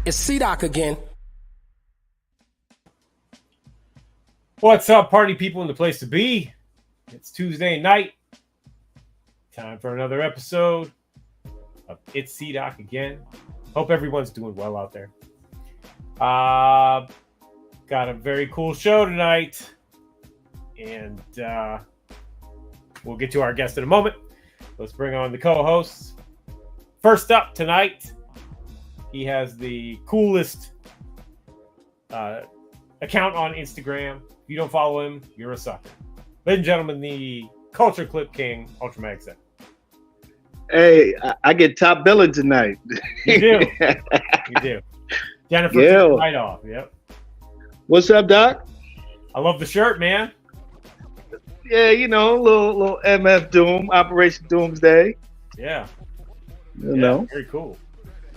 It's C-Doc again. What's up, party people in the place to be? It's Tuesday night. Time for another episode of It's C-Doc again. Hope everyone's doing well out there. Got a very cool show tonight. And we'll get to our guest in a moment. Let's bring on the co-hosts. First up tonight, he has the coolest account on Instagram. If you don't follow him, you're a sucker. Ladies and gentlemen, the Culture Clip King, Ultra Mag 7. Hey, I get top billing tonight. You do. You do. Jennifer took it right off. Yep. What's up, Doc? I love the shirt, man. Yeah, you know, little MF Doom, Operation Doomsday. Yeah. You know. Very cool.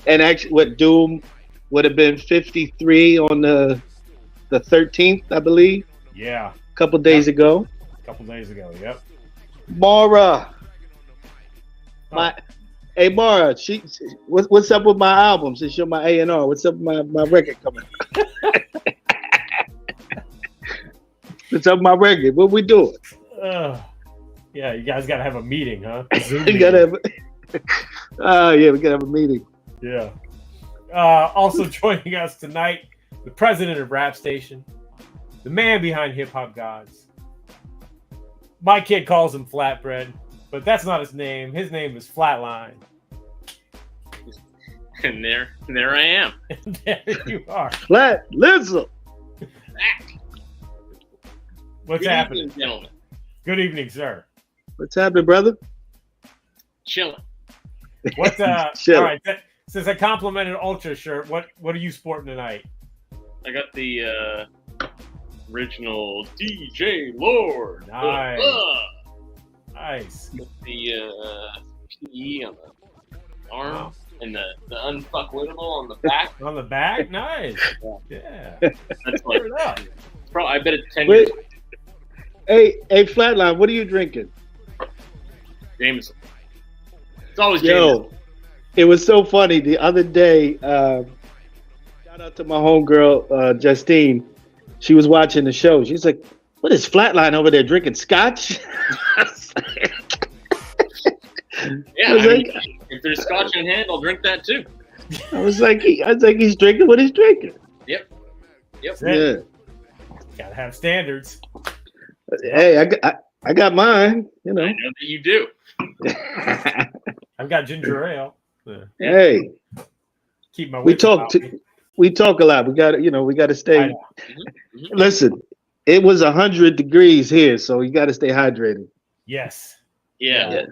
And actually, what Doom would have been 53 on the 13th, I believe. Yeah. A couple days ago. Yep. Mara. Hey Mara, what's up with my album? Since you're my A&R, what's up with my record coming? What's up with my record? What we doing? Yeah, you guys gotta have a meeting, huh? We gotta have. We gotta have a meeting. Yeah. Also joining us tonight, the president of Rap Station, the man behind Hip Hop Gods. My kid calls him Flatbread, but that's not his name. His name is Flatline. And there I am. There you are. Flat Lizzo. What's happening, gentlemen? Good evening, sir. What's happening, brother? Chilling. What's Chilling. All right. Since I complimented Ultra shirt, what are you sporting tonight? I got the original DJ Lord. Nice. Nice. With the PE on the arm and the unfuckwittable on the back. On the back? Nice. Yeah. That's like, I bet it's 10 Wait. years. Hey, Flatline, what are you drinking? Jameson. It's always Jameson. It was so funny. The other day, shout out to my homegirl, Justine. She was watching the show. She's like, what is Flatline over there drinking scotch? Yeah, if there's scotch in hand, I'll drink that too. I was like, he's drinking what he's drinking. Yep. Yeah. Gotta have standards. Hey, I got mine. You know. I know that you do. I've got ginger ale. Hey, keep my. We talk a lot. We got to stay. Mm-hmm. Listen, it was 100 degrees here, so you got to stay hydrated. Yes. Yeah.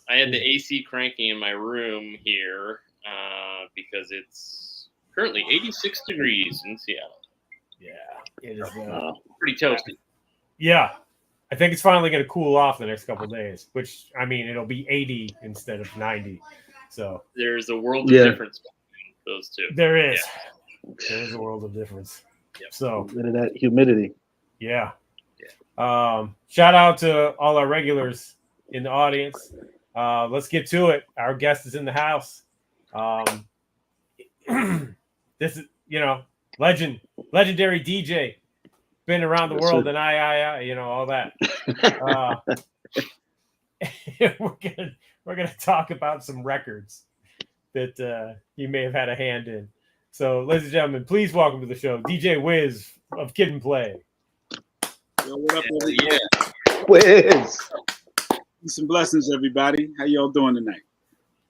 I had the AC cranking in my room here because it's currently 86 degrees in Seattle. Yeah, it is pretty toasty. Yeah, I think it's finally going to cool off the next couple of days, which, I mean, it'll be 80 instead of 90. So there's a world of difference between those two. There is. Yeah. There is a world of difference. Yep. So rid of that humidity. Yeah. Shout out to all our regulars in the audience. Let's get to it. Our guest is in the house. This is, legendary DJ. Been around the world and all that. We're gonna talk about some records that he may have had a hand in. So, ladies and gentlemen, please welcome to the show DJ Whiz of Kid and Play. Yo, what up, everybody? Yeah. Whiz. Peace and blessings, everybody. How y'all doing tonight?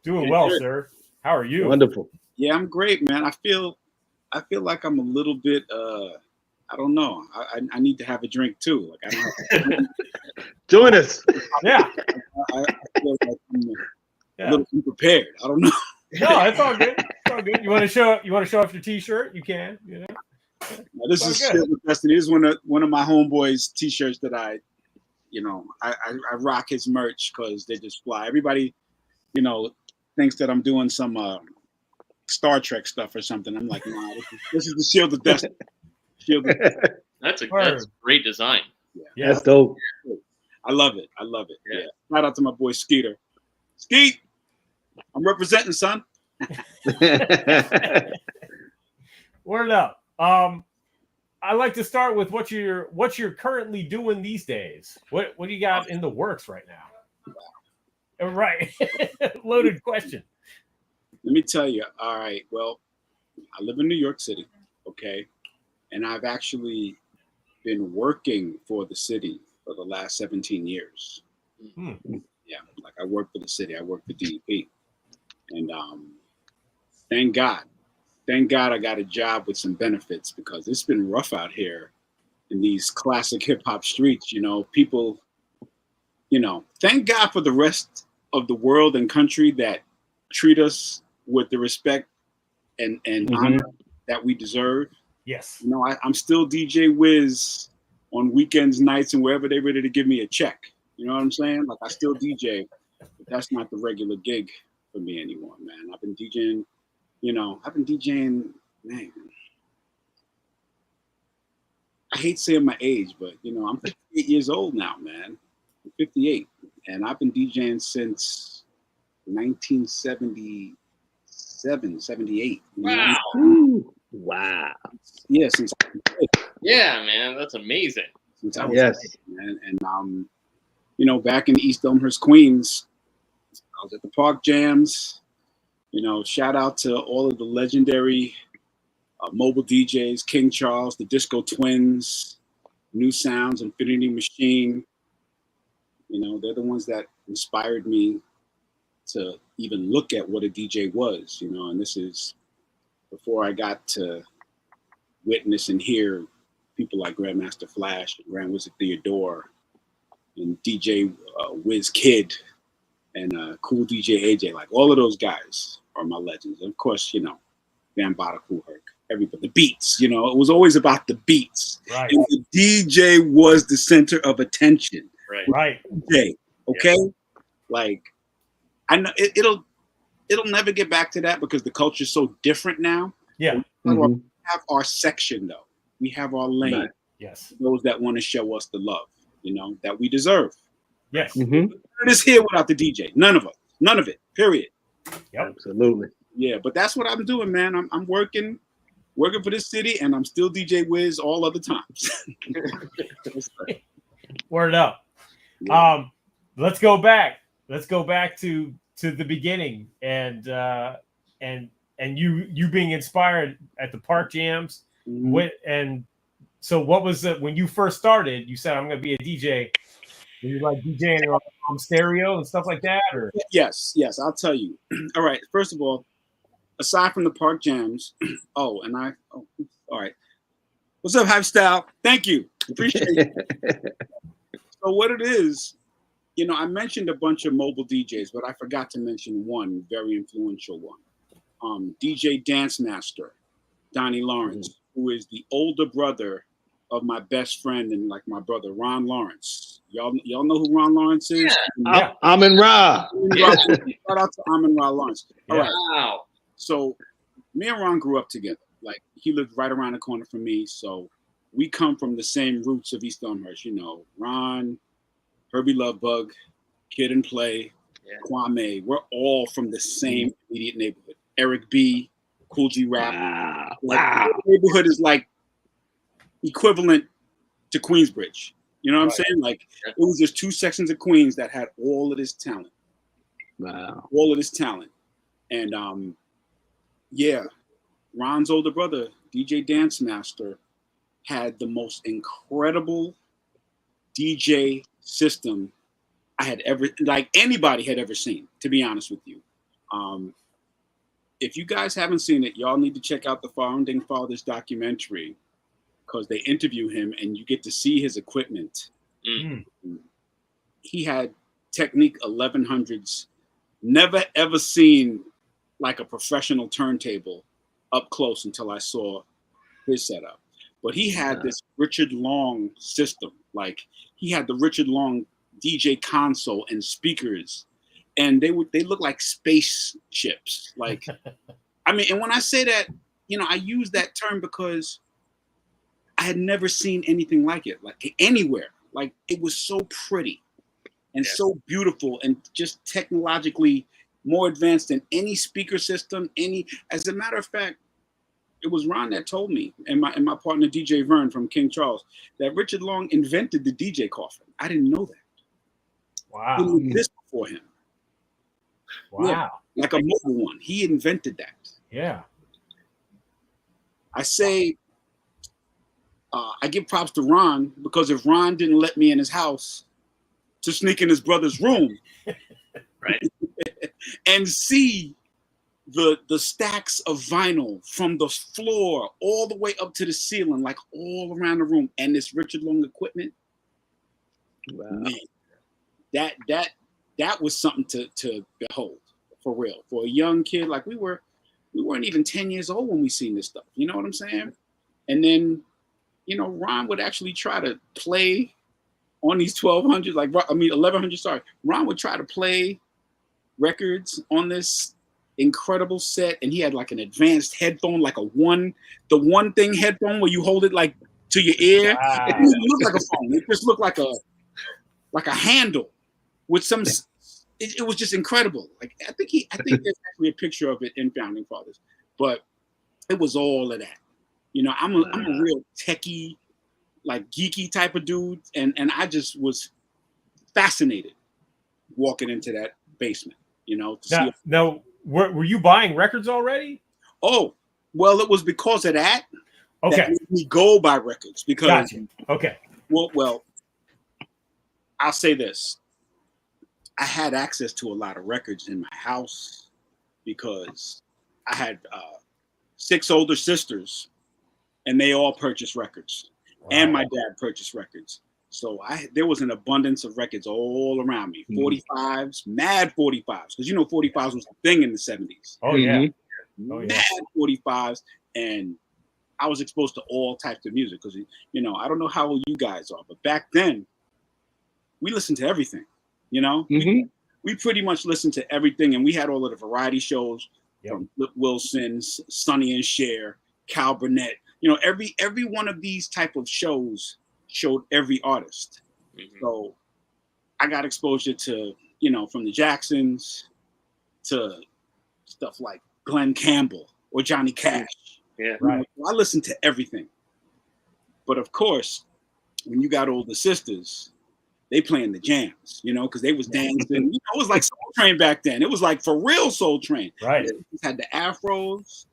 Doing well, sir. How are you? Wonderful. Yeah, I'm great, man. I feel like I'm a little bit I don't know. I need to have a drink too. Like I don't know. Join us. Yeah. I feel like I'm a little unprepared. I don't know. No, it's all good. It's all good. You want to show off your T-shirt? You can. Now, this is Shit with Destiny. This is one of my homeboys' T-shirts that I rock his merch because they just fly. Everybody, thinks that I'm doing some Star Trek stuff or something. I'm like, nah, this is the Shield of Destiny. That's a great design. Yeah, that's dope. I love it. Yeah. Shout out to my boy Skeeter. Skeet, I'm representing, son. Word up. I like to start with what you're currently doing these days. What do you got in the works right now? Right. Loaded question. Let me tell you. All right. Well, I live in New York City. Okay. And I've actually been working for the city for the last 17 years. Yeah. Like I work for the city. I work for DEP. And thank God I got a job with some benefits because it's been rough out here in these classic hip hop streets. You know, people, thank God for the rest of the world and country that treat us with the respect and honor that we deserve. Yes. You know, I'm still DJ Whiz on weekends, nights, and wherever they're ready to give me a check. You know what I'm saying? Like I still DJ, but that's not the regular gig for me anymore, man. I've been DJing, man. I hate saying my age, but I'm 58 years old now, man. I'm 58, and I've been DJing since 1977, 78. Wow. Wow. Yeah, since Yeah, man, that's amazing. since I was Yes. man. And back in East Elmhurst, Queens, I was at the Park Jams. Shout out to all of the legendary mobile DJs, King Charles, the Disco Twins, New Sounds, Infinity Machine. They're the ones that inspired me to even look at what a DJ was, and this is before I got to witness and hear people like Grandmaster Flash, and Grand Wizard Theodore, and DJ Whiz Kid, and Cool DJ AJ. Like all of those guys are my legends. And of course, Bambaataa Kool Herc, everybody, the beats. It was always about the beats. Right. And the DJ was the center of attention. Right. DJ, okay? Yeah. Like I know it'll never get back to that because the culture's so different now. Yeah. We have our section though. We have our lane. Right. Yes. Those that want to show us the love, that we deserve. Yes. None of this here without the DJ. None of us. None of it. Period. Yep. Absolutely. Yeah, but that's what I'm doing, man. I'm working for this city, and I'm still DJ Whiz all other times. Word up. Yeah. Let's go back. Let's go back to the beginning and you being inspired at the Park Jams. And so what was it when you first started? You said I'm going to be a DJ. Were you like DJing on stereo and stuff like that? Or? Yes, I'll tell you. All right. First of all, aside from the Park Jams, all right. What's up, Hype Style? Thank you. Appreciate it. So what it is, I mentioned a bunch of mobile DJs, but I forgot to mention one very influential one. DJ Dance Master, Donnie Lawrence, who is the older brother of my best friend and like my brother, Ron Lawrence. Y'all know who Ron Lawrence is? Yeah. Amin Ra. Shout out to Amin Ra Lawrence. All right. Wow. So me and Ron grew up together. Like he lived right around the corner from me. So we come from the same roots of East Elmhurst. Ron, Herbie Lovebug, Kid and Play, Kwame. We're all from the same immediate neighborhood. Eric B, Cool G Rap. Wow. The neighborhood is like equivalent to Queensbridge. You know what I'm saying? Like it was just two sections of Queens that had all of this talent. Wow. All of this talent. And Ron's older brother, DJ Dance Master, had the most incredible DJ system anybody had ever seen, to be honest with you. If you guys haven't seen it, y'all need to check out the Founding Fathers documentary because they interview him and you get to see his equipment. He had Technique 1100s, never ever seen like a professional turntable up close until I saw his setup. But he had this Richard Long system. Like he had the Richard Long DJ console and speakers, and they look like spaceships. Like, I mean, and when I say that, I use that term because I had never seen anything like it, like anywhere. Like it was so pretty and so beautiful and just technologically more advanced than any speaker system. As a matter of fact, it was Ron that told me, and my partner DJ Vern from King Charles, that Richard Long invented the DJ coffin. I didn't know that. Wow. It didn't exist before him. Wow. Yeah, like a mobile one. He invented that. Yeah. I say, I give props to Ron, because if Ron didn't let me in his house to sneak in his brother's room, Right. and see the stacks of vinyl from the floor all the way up to the ceiling, like all around the room, and this Richard Long equipment, man, that was something to behold, for real. For a young kid, like we weren't even 10 years old when we seen this stuff. You know what I'm saying? And then, Ron would actually try to play on these 1100. Sorry, Ron would try to play records on this incredible set, and he had like an advanced headphone, like the one thing headphone where you hold it like to your ear. Wow. It didn't look like a phone. It just looked like a handle with some. It was just incredible. Like I think there's actually a picture of it in Founding Fathers, but it was all of that. I'm a real techie, like geeky type of dude, and I just was fascinated walking into that basement. Now, were you buying records already? Oh, well, it was because of that. Okay. That made me go buy records because. Gotcha. Okay. Well, I'll say this. I had access to a lot of records in my house because I had 6 older sisters, and they all purchased records, and my dad purchased records. So there was an abundance of records all around me. 45s, mad 45s, because 45s was a thing in the 70s. Oh yeah, mad 45s, and I was exposed to all types of music because I don't know how old you guys are, but back then we listened to everything. We pretty much listened to everything, and we had all of the variety shows from Flip Wilson's, Sonny and Cher, Cal Burnett. Every one of these type of shows showed every artist. So I got exposure to, from the Jacksons to stuff like Glenn Campbell or Johnny Cash. Yeah, right. I listened to everything. But of course, when you got older sisters, they playing the jams, because they was dancing. It was like Soul Train back then. It was like for real Soul Train. Right. They had the afros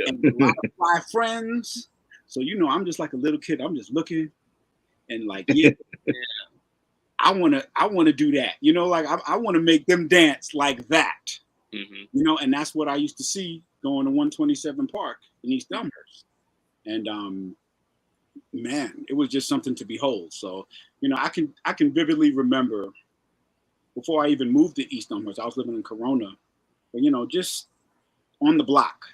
and a lot of fly friends. So I'm just like a little kid. I'm just looking and like, I wanna do that. I want to make them dance like that. And that's what I used to see going to 127 Park in East Elmhurst. And man, it was just something to behold. So, I can vividly remember before I even moved to East Elmhurst, I was living in Corona, but just on the block,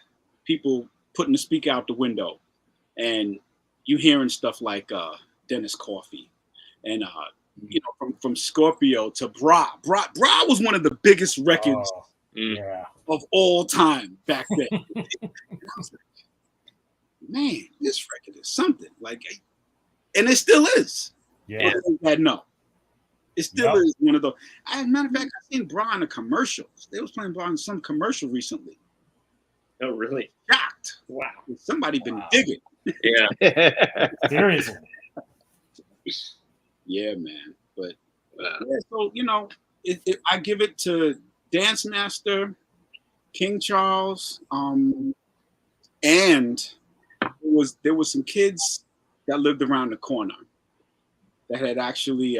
people putting the speaker out the window, and you hearing stuff like Dennis Coffey, and from Scorpio to Bra was one of the biggest records of all time back then. And I was like, man, this record is something like, and it still is. Yeah. No, it still is one of those. As a matter of fact, I seen Bra in a commercial. They was playing Bra in some commercial recently. Oh, really? Shocked. Wow. Somebody been digging. Yeah. Seriously. Yeah, man. But so I give it to Dance Master, King Charles, and there was some kids that lived around the corner that had actually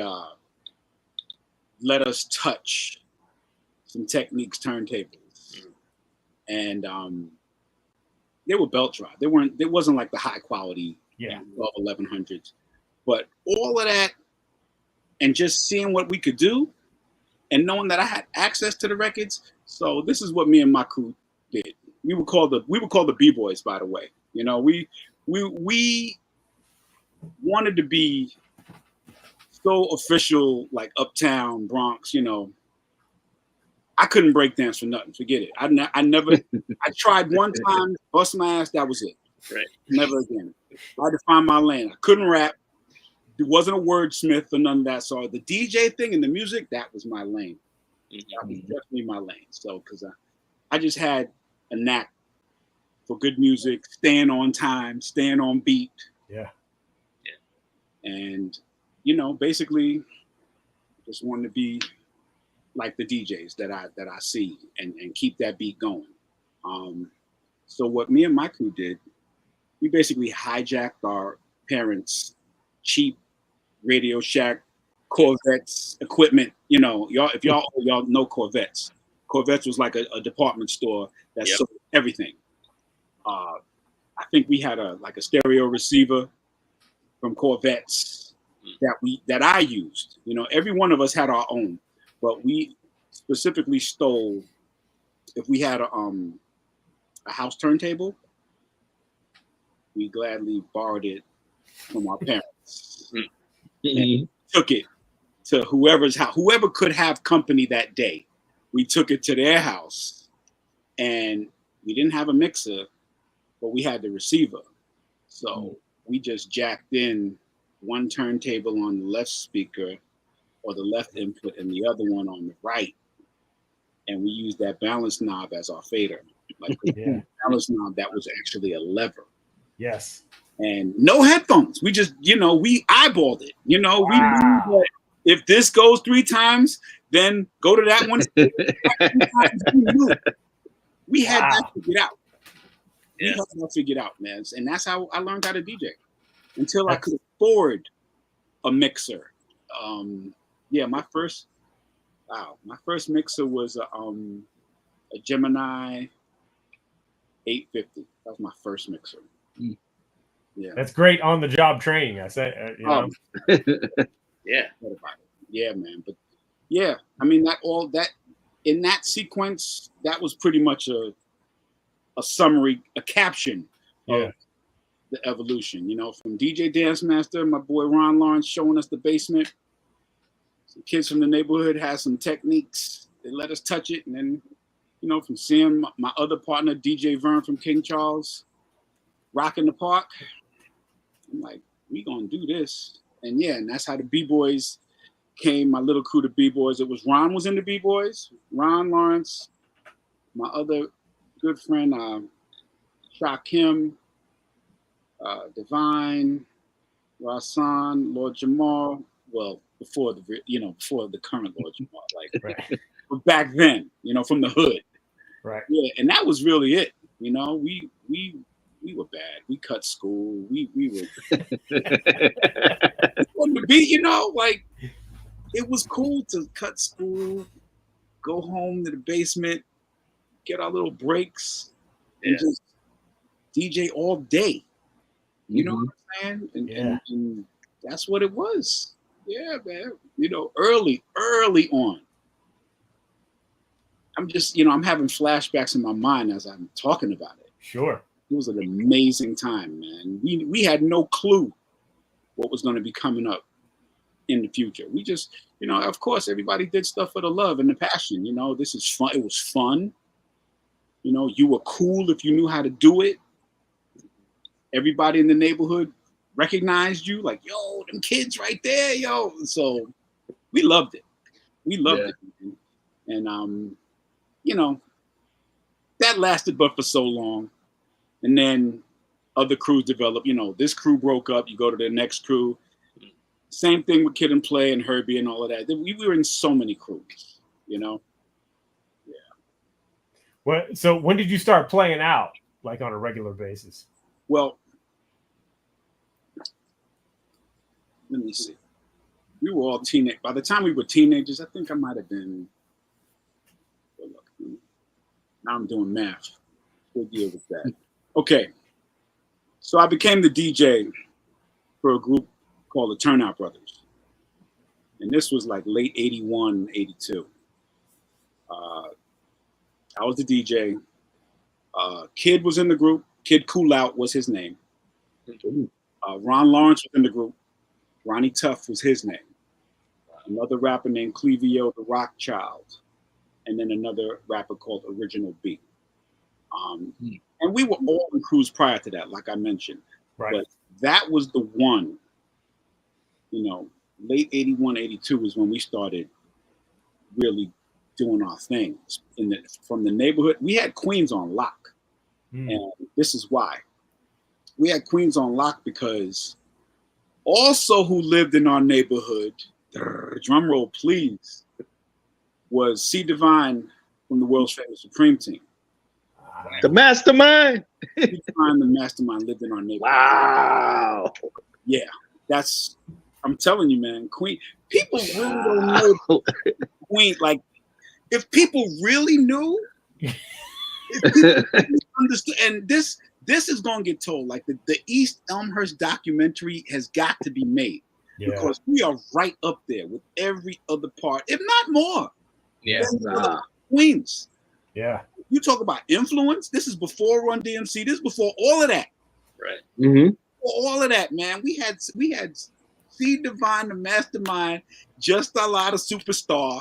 let us touch some Techniques turntables, and they were belt drive. They wasn't like the high quality 1100s, but all of that, and just seeing what we could do, and knowing that I had access to the records. So this is what me and my crew did. We were called the B-Boys, by the way. We wanted to be so official, like Uptown Bronx. I couldn't break dance for nothing. Forget it. I never. I tried one time, bust my ass. That was it. Right. Never again. I had to find my lane. I couldn't rap. It wasn't a wordsmith or none of that. So the DJ thing and the music, that was my lane. That was definitely my lane. So because I just had a knack for good music, staying on time, staying on beat. Yeah. And, basically just wanted to be like the DJs that I see and keep that beat going. So what me and my crew did, we basically hijacked our parents' cheap Radio Shack Corvettes equipment. If y'all know Corvettes. Corvettes was like a department store that sold everything. I think we had a stereo receiver from Corvettes that I used. Every one of us had our own, but we specifically stole. If we had a house turntable, we gladly borrowed it from our parents. And took it to whoever's house, whoever could have company that day. We took it to their house, and we didn't have a mixer, but we had the receiver. So we just jacked in one turntable on the left speaker or the left input and the other one on the right. And we used that balance knob as our fader. Like the balance knob that was actually a lever. Yes. And no headphones. We just, we eyeballed it. We knew that if this goes 3 times, then go to that one. We had that figured out. We had that figured out, man. And that's how I learned how to DJ. Until I could afford a mixer. My first mixer was a Gemini 850. That was my first mixer. Yeah, that's great on the job training. I say, yeah, man. But yeah, I mean that in that sequence, that was pretty much a summary, a caption of the evolution. From DJ Dance Master, my boy Ron Lawrence showing us the basement. Some kids from the neighborhood had some techniques. They let us touch it, and then from seeing my other partner DJ Vern from King Charles rocking the park. I'm like, we gonna do this. And that's how the B-Boys came, my little crew, the B-Boys. It was Ron was in the B-Boys, Ron Lawrence, my other good friend, Shakim, Divine, Rasan, Lord Jamal. Well, before the current Lord Jamal, but back then, from the hood. Right. Yeah, and that was really it. We were bad. We cut school. We were on the beat, it was cool to cut school, go home to the basement, get our little breaks, and just DJ all day. You know what I'm saying? And that's what it was. Yeah, man. Early on. I'm just, I'm having flashbacks in my mind as I'm talking about it. Sure. It was an amazing time, man. We had no clue what was going to be coming up in the future. We just, of course, everybody did stuff for the love and the passion. This is fun. It was fun. You were cool if you knew how to do it. Everybody in the neighborhood recognized you, like, yo, them kids right there, yo. So we loved it. We loved it. And that lasted but for so long. And then other crews developed. This crew broke up. You go to the next crew. Same thing with Kid and Play and Herbie and all of that. We were in so many crews, Yeah. Well, so when did you start playing out, like on a regular basis? Well, let me see. We were all teenage. By the time we were teenagers, I think I might have been. Now I'm doing math. Good deal with that. Okay. So I became the DJ for a group called the Turnout Brothers. And this was like late 81, 82. I was the DJ. Kid was in the group. Kid Cool Out was his name. Ron Lawrence was in the group. Ronnie Tuff was his name. Another rapper named Clevio the Rock Child. And then another rapper called Original B. And we were all in crews prior to that, like I mentioned. Right. But that was the one, late 81, 82 was when we started really doing our things. From the neighborhood, we had Queens on lock. And this is why. We had Queens on lock because also who lived in our neighborhood, drum roll please, was C Divine from the world's famous Supreme Team. The mastermind. C Divine, the mastermind, lived in our neighborhood. Wow. Yeah, I'm telling you, man, Queen. People really don't know Queen. Like, if people really knew, if people really understood, and this is gonna get told. Like the East Elmhurst documentary has got to be made because we are right up there with every other part, if not more. Yeah, Queens. Yeah. You talk about influence. This is before Run DMC. This is before all of that. right. Mm-hmm. Before all of that, man. We had C Divine, the mastermind, just a lot of superstar.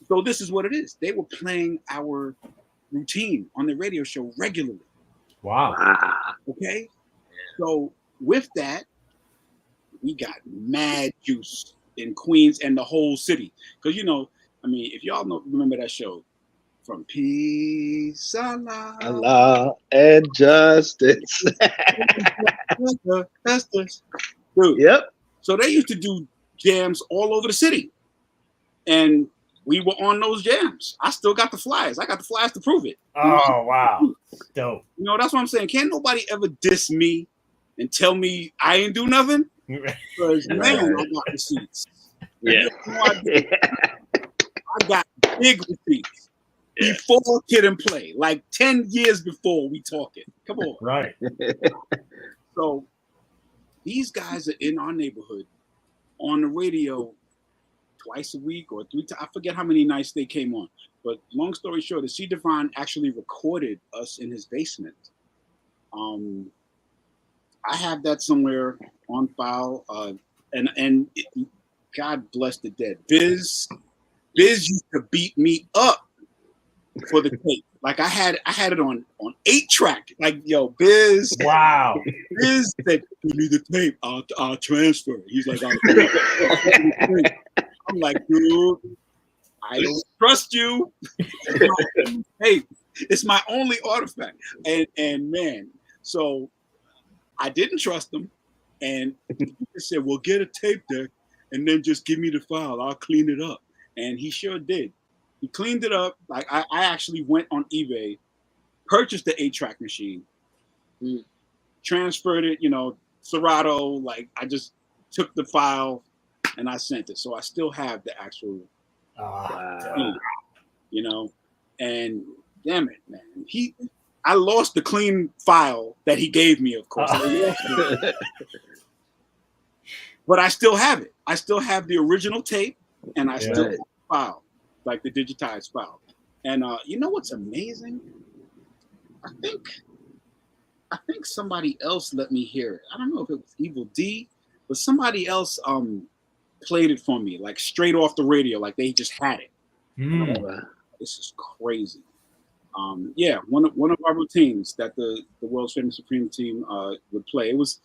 So this is what it is. They were playing our routine on the radio show regularly. Wow. Okay. So with that, we got mad juice in Queens and the whole city. Because if y'all remember that show, From Peace, Allah and justice. Dude. Yep. So they used to do jams all over the city. And we were on those jams. I still got the flyers. I got the flyers to prove it. Oh, wow. Dope. That's what I'm saying. Can't nobody ever diss me and tell me I ain't do nothing. Because, man, I got receipts. Yeah. I got big receipts. Yeah. Before Kid and Play. Like 10 years before we talking. Come on. Right. So these guys are in our neighborhood on the radio twice a week or 3 times. I forget how many nights they came on. But long story short, the C Divine actually recorded us in his basement. I have that somewhere on file. And God bless the dead. Biz used to beat me up for the tape. Like I had it on 8-track. Like, yo, Biz. Wow. Biz said, "You need the tape. I'll transfer." He's like, I'm like, dude, I don't trust you. Hey, it's my only artifact. And man, so I didn't trust him. And he said, "Well, get a tape deck and then just give me the file. I'll clean it up." And he sure did. He cleaned it up. Like I actually went on eBay, purchased the 8-track machine, transferred it, Serato. Like I just took the file and I sent it. So I still have the actual thing, and damn it, man. I lost the clean file that he gave me, of course. But I still have it. I still have the original tape and I still have the file, like the digitized file. And you know what's amazing? I think somebody else let me hear it. I don't know if it was Evil D, but somebody else played it for me, like straight off the radio, like they just had it. This is crazy. One of our routines that the world's famous Supreme Team would play. It was,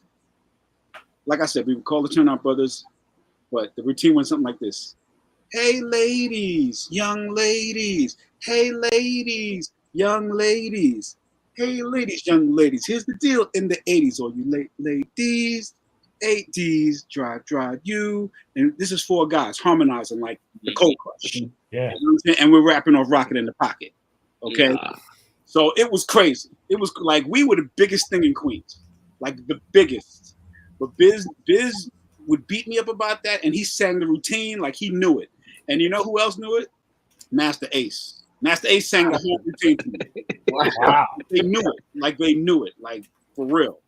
like I said, we would call the Turnout Brothers, but the routine went something like this. Hey ladies, young ladies. Hey ladies, young ladies. Hey ladies, young ladies. Here's the deal in the 80s, all you ladies. 80s, drive you. And this is 4 guys harmonizing like the Cold Crush. Yeah. And we're rapping off Rocket in the Pocket. Okay. Yeah. So it was crazy. It was like we were the biggest thing in Queens. Like the biggest. But Biz would beat me up about that, and he sang the routine like he knew it. And you know who else knew it? Master Ace. Master Ace sang the whole routine to me. Wow. They knew it. Like they knew it. Like for real.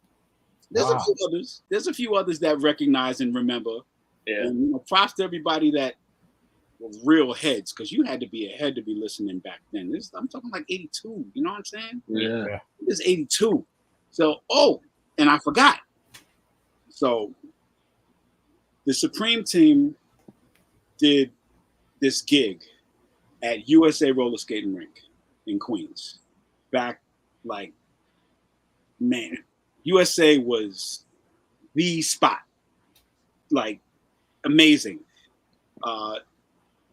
There's a few others. There's a few others that recognize and remember. Yeah. And props to everybody that were real heads, because you had to be a head to be listening back then. I'm talking like 82. You know what I'm saying? Yeah. It was 82. So, and I forgot. So the Supreme Team did this gig at USA Roller Skating Rink in Queens. Back, like, man, USA was the spot. Like, amazing.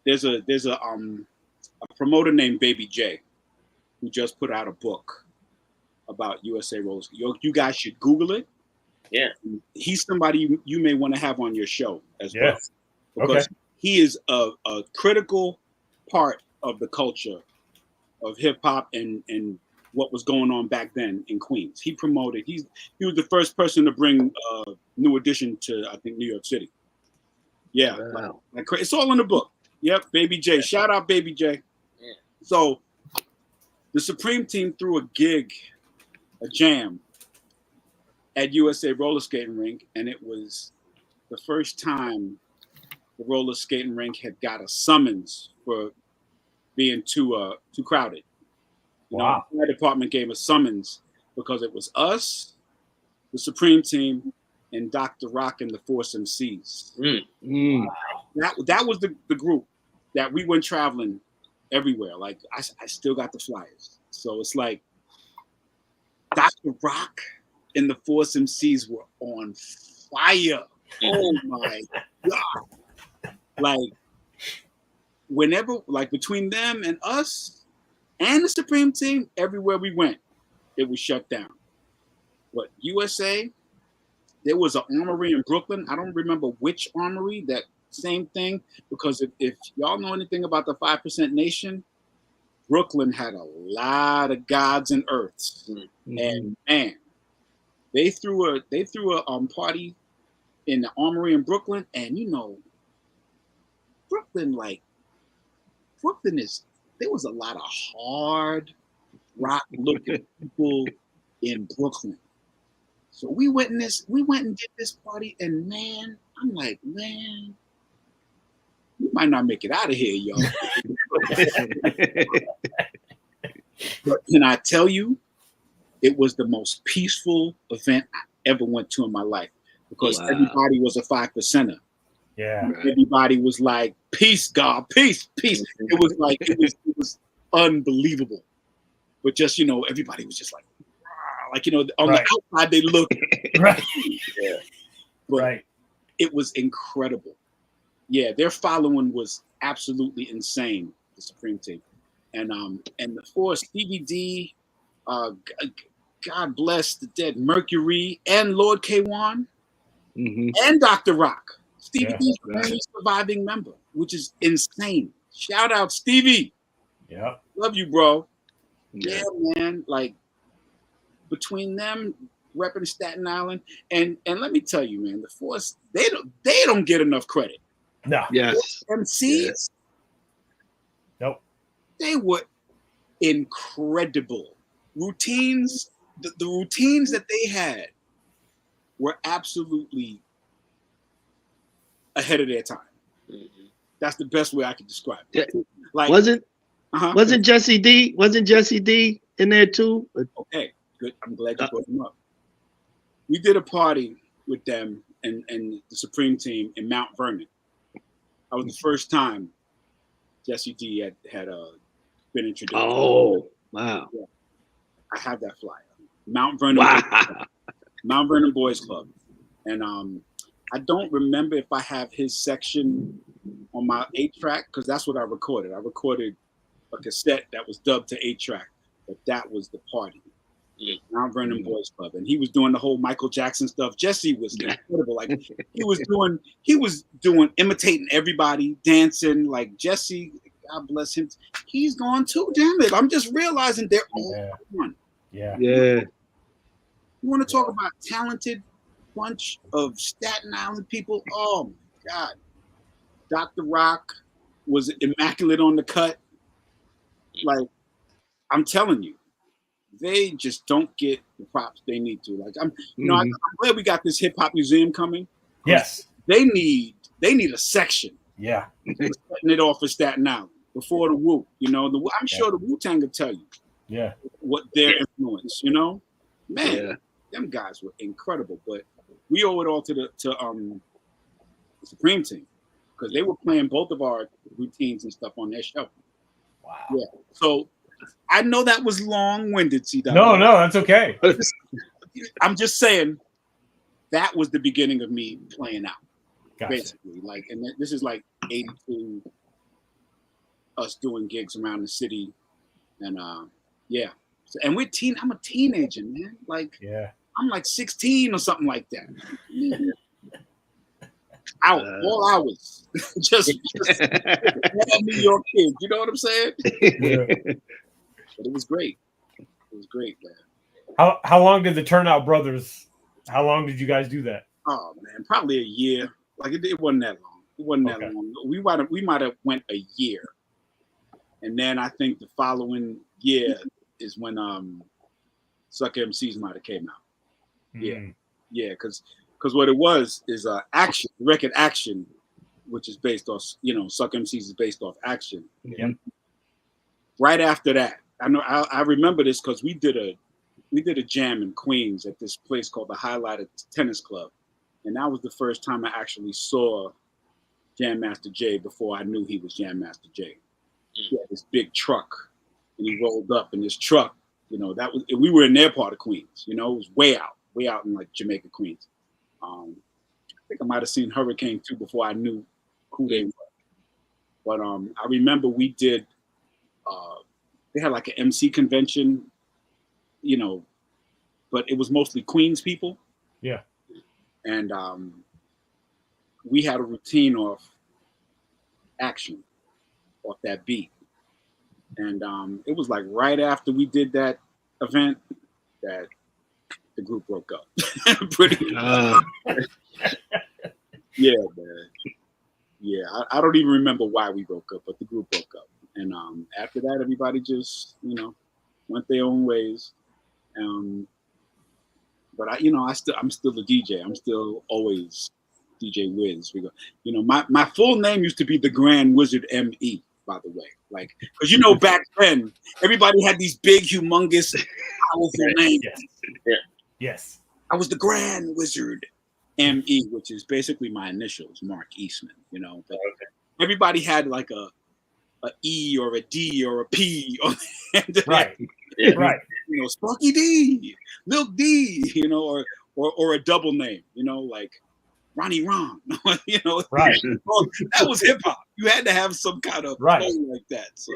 There's a promoter named Baby J who just put out a book about USA Roller Skate. You guys should Google it. Yeah. He's somebody you may want to have on your show as well. Because he is a critical part of the culture of hip hop and what was going on back then in Queens. He promoted. He was the first person to bring New Edition to, I think, New York City. Yeah, Wow. like it's all in the book. Yep, Baby J. Shout out Baby J. Yeah. So the Supreme Team threw a jam at USA Roller Skating Rink, and it was the first time the roller skating rink had got a summons for being too crowded. Wow. The fire department gave a summons because it was us, the Supreme Team, and Dr. Rock and the Force MCs. That was the group that we went traveling everywhere. Like I still got the flyers. So it's like Dr. Rock and the Force MCs were on fire. Oh my God. Like whenever, like between them and us and the Supreme Team, everywhere we went, it was shut down. But USA, there was an armory in Brooklyn. I don't remember which armory, that same thing, because if y'all know anything about the 5% Nation, Brooklyn had a lot of gods and earths. Mm-hmm. And man, they threw a party in the armory in Brooklyn, and you know, Brooklyn there was a lot of hard rock looking people in Brooklyn. So we went and did this party, and man, I'm like, man, you might not make it out of here, y'all. But can I tell you, it was the most peaceful event I ever went to in my life, because everybody was a 5%er. Yeah. Everybody was like, peace, God, peace, peace. It was like, it was unbelievable. But just, you know, everybody was just like, you know, on the outside they looked. Right. Yeah. But it was incredible. Yeah, their following was absolutely insane, the Supreme Team. And the Force, DVD, God bless the dead, Mercury, and Lord K1, and Dr. Rock. Stevie D's the only surviving member, which is insane. Shout out, Stevie. Yeah. Love you, bro. Yeah, man. Like, between them repping Staten Island, and let me tell you, man, the Force, they don't get enough credit. No. Yes. MCs. Yes. Nope. They were incredible. Routines, the routines that they had were absolutely ahead of their time. Mm-hmm. That's the best way I could describe it. Yeah. Like, wasn't Jesse D in there too? Okay, good. I'm glad you brought him up. We did a party with them and the Supreme Team in Mount Vernon. That was the first time Jesse D had been introduced. Oh, wow. Yeah. I have that flyer. Mount Vernon. Wow. Mount Vernon Boys Club. And I don't remember if I have his section on my 8-track, because that's what I recorded. I recorded a cassette that was dubbed to 8-track, but that was the party. Mount Vernon Boys Club. And he was doing the whole Michael Jackson stuff. Jesse was incredible. Like he was doing imitating everybody, dancing. Like Jesse, God bless him, he's gone too, damn it. I'm just realizing they're all one. Yeah. Yeah. You want to talk about talented bunch of Staten Island people? Oh my God. Dr. Rock was immaculate on the cut. Like, I'm telling you, they just don't get the props they need to. Like, I'm glad we got this hip hop museum coming. Yes. They need a section. Yeah. Setting it off for Staten Island before the Wu. You know, I'm sure the Wu-Tang will tell you. Yeah. What their influence, you know? Man, them guys were incredible. But we owe it all to the Supreme Team, because they were playing both of our routines and stuff on their show. Wow. Yeah. So I know that was long-winded, CW. No, that's okay. I'm just saying that was the beginning of me playing out. Gotcha. Basically. Like, and this is like 82, us doing gigs around the city. And And I'm a teenager, man. Like, Yeah. I'm like 16 or something like that. Out all hours, just New York kid. You know what I'm saying? Yeah. But it was great. It was great, man. How long did the Turnout Brothers? How long did you guys do that? Oh man, probably a year. Like it wasn't that long. It wasn't that long. We might have went a year, and then I think the following year is when Sucker MCs might have came out. Yeah, because what it was is Action, record Action, which is based off, Sucker MCs is based off Action. Yeah. Right after that, I remember this because we did a jam in Queens at this place called the Highlighter Tennis Club, and that was the first time I actually saw Jam Master Jay before I knew he was Jam Master Jay. He had this big truck, and he rolled up in this truck. We were in their part of Queens. It was way out in like Jamaica, Queens. I think I might have seen Hurricane too before I knew who they were. But I remember we did. They had like an MC convention, but it was mostly Queens people. Yeah. And we had a routine off Action, off that beat. And it was like right after we did that event that the group broke up. Pretty yeah, man. Yeah, I don't even remember why we broke up, but the group broke up. And after that, everybody just, went their own ways. But I'm still a DJ. I'm still always DJ Whiz. My full name used to be the Grand Wizard M.E., by the way. Like, because back then, everybody had these big, humongous, powerful names. Yes. Yeah. Yes. I was the Grand Wizard M.E., which is basically my initials, Mark Eastman, But everybody had like a E or a D or a P on the end of Right. it. Right. Sparky D, Milk D, or a double name, like Ronnie Ron, Right. Well, that was hip hop. You had to have some kind of thing like that. So,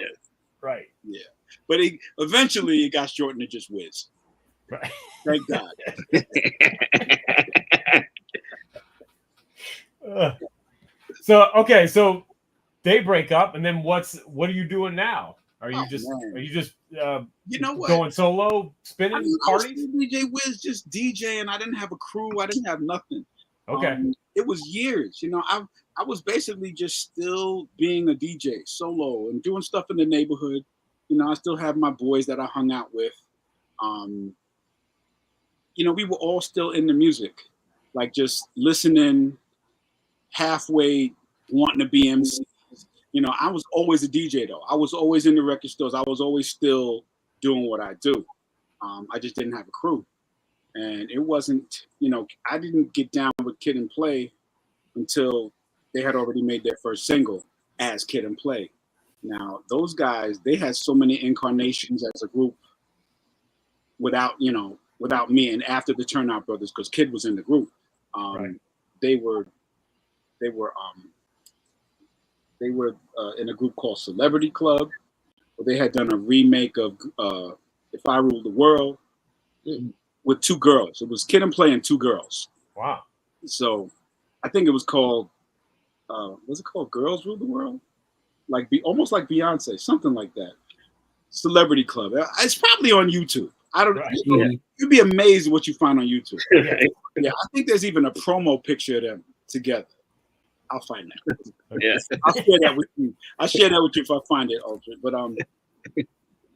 right. Yeah. But eventually it got shortened to just Whiz. Right. Thank God. So they break up, and then what are you doing now? Are you just going solo, spinning parties? I was DJ Whiz, just DJing. I didn't have a crew. I didn't have nothing. Okay. It was years. I was basically just still being a DJ solo and doing stuff in the neighborhood. I still have my boys that I hung out with. We were all still in the music, like just listening, halfway wanting to be MC. I was always a DJ though. I was always in the record stores. I was always still doing what I do. I just didn't have a crew. And it wasn't, I didn't get down with Kid and Play until they had already made their first single as Kid and Play. Now, those guys, they had so many incarnations as a group without me. And after the Turnout Brothers, because Kid was in the group, they were in a group called Celebrity Club, where they had done a remake of If I Ruled the World with two girls. It was Kid and Play and two girls. Wow. So I think it was called, was it called Girls Rule the World? Almost like Beyonce, something like that. Celebrity Club. It's probably on YouTube. I don't know. You'd be amazed at what you find on YouTube. Yeah, I think there's even a promo picture of them together. I'll find that. Yeah. I'll share that with you. I'll share that with you if I find it, Ultra. But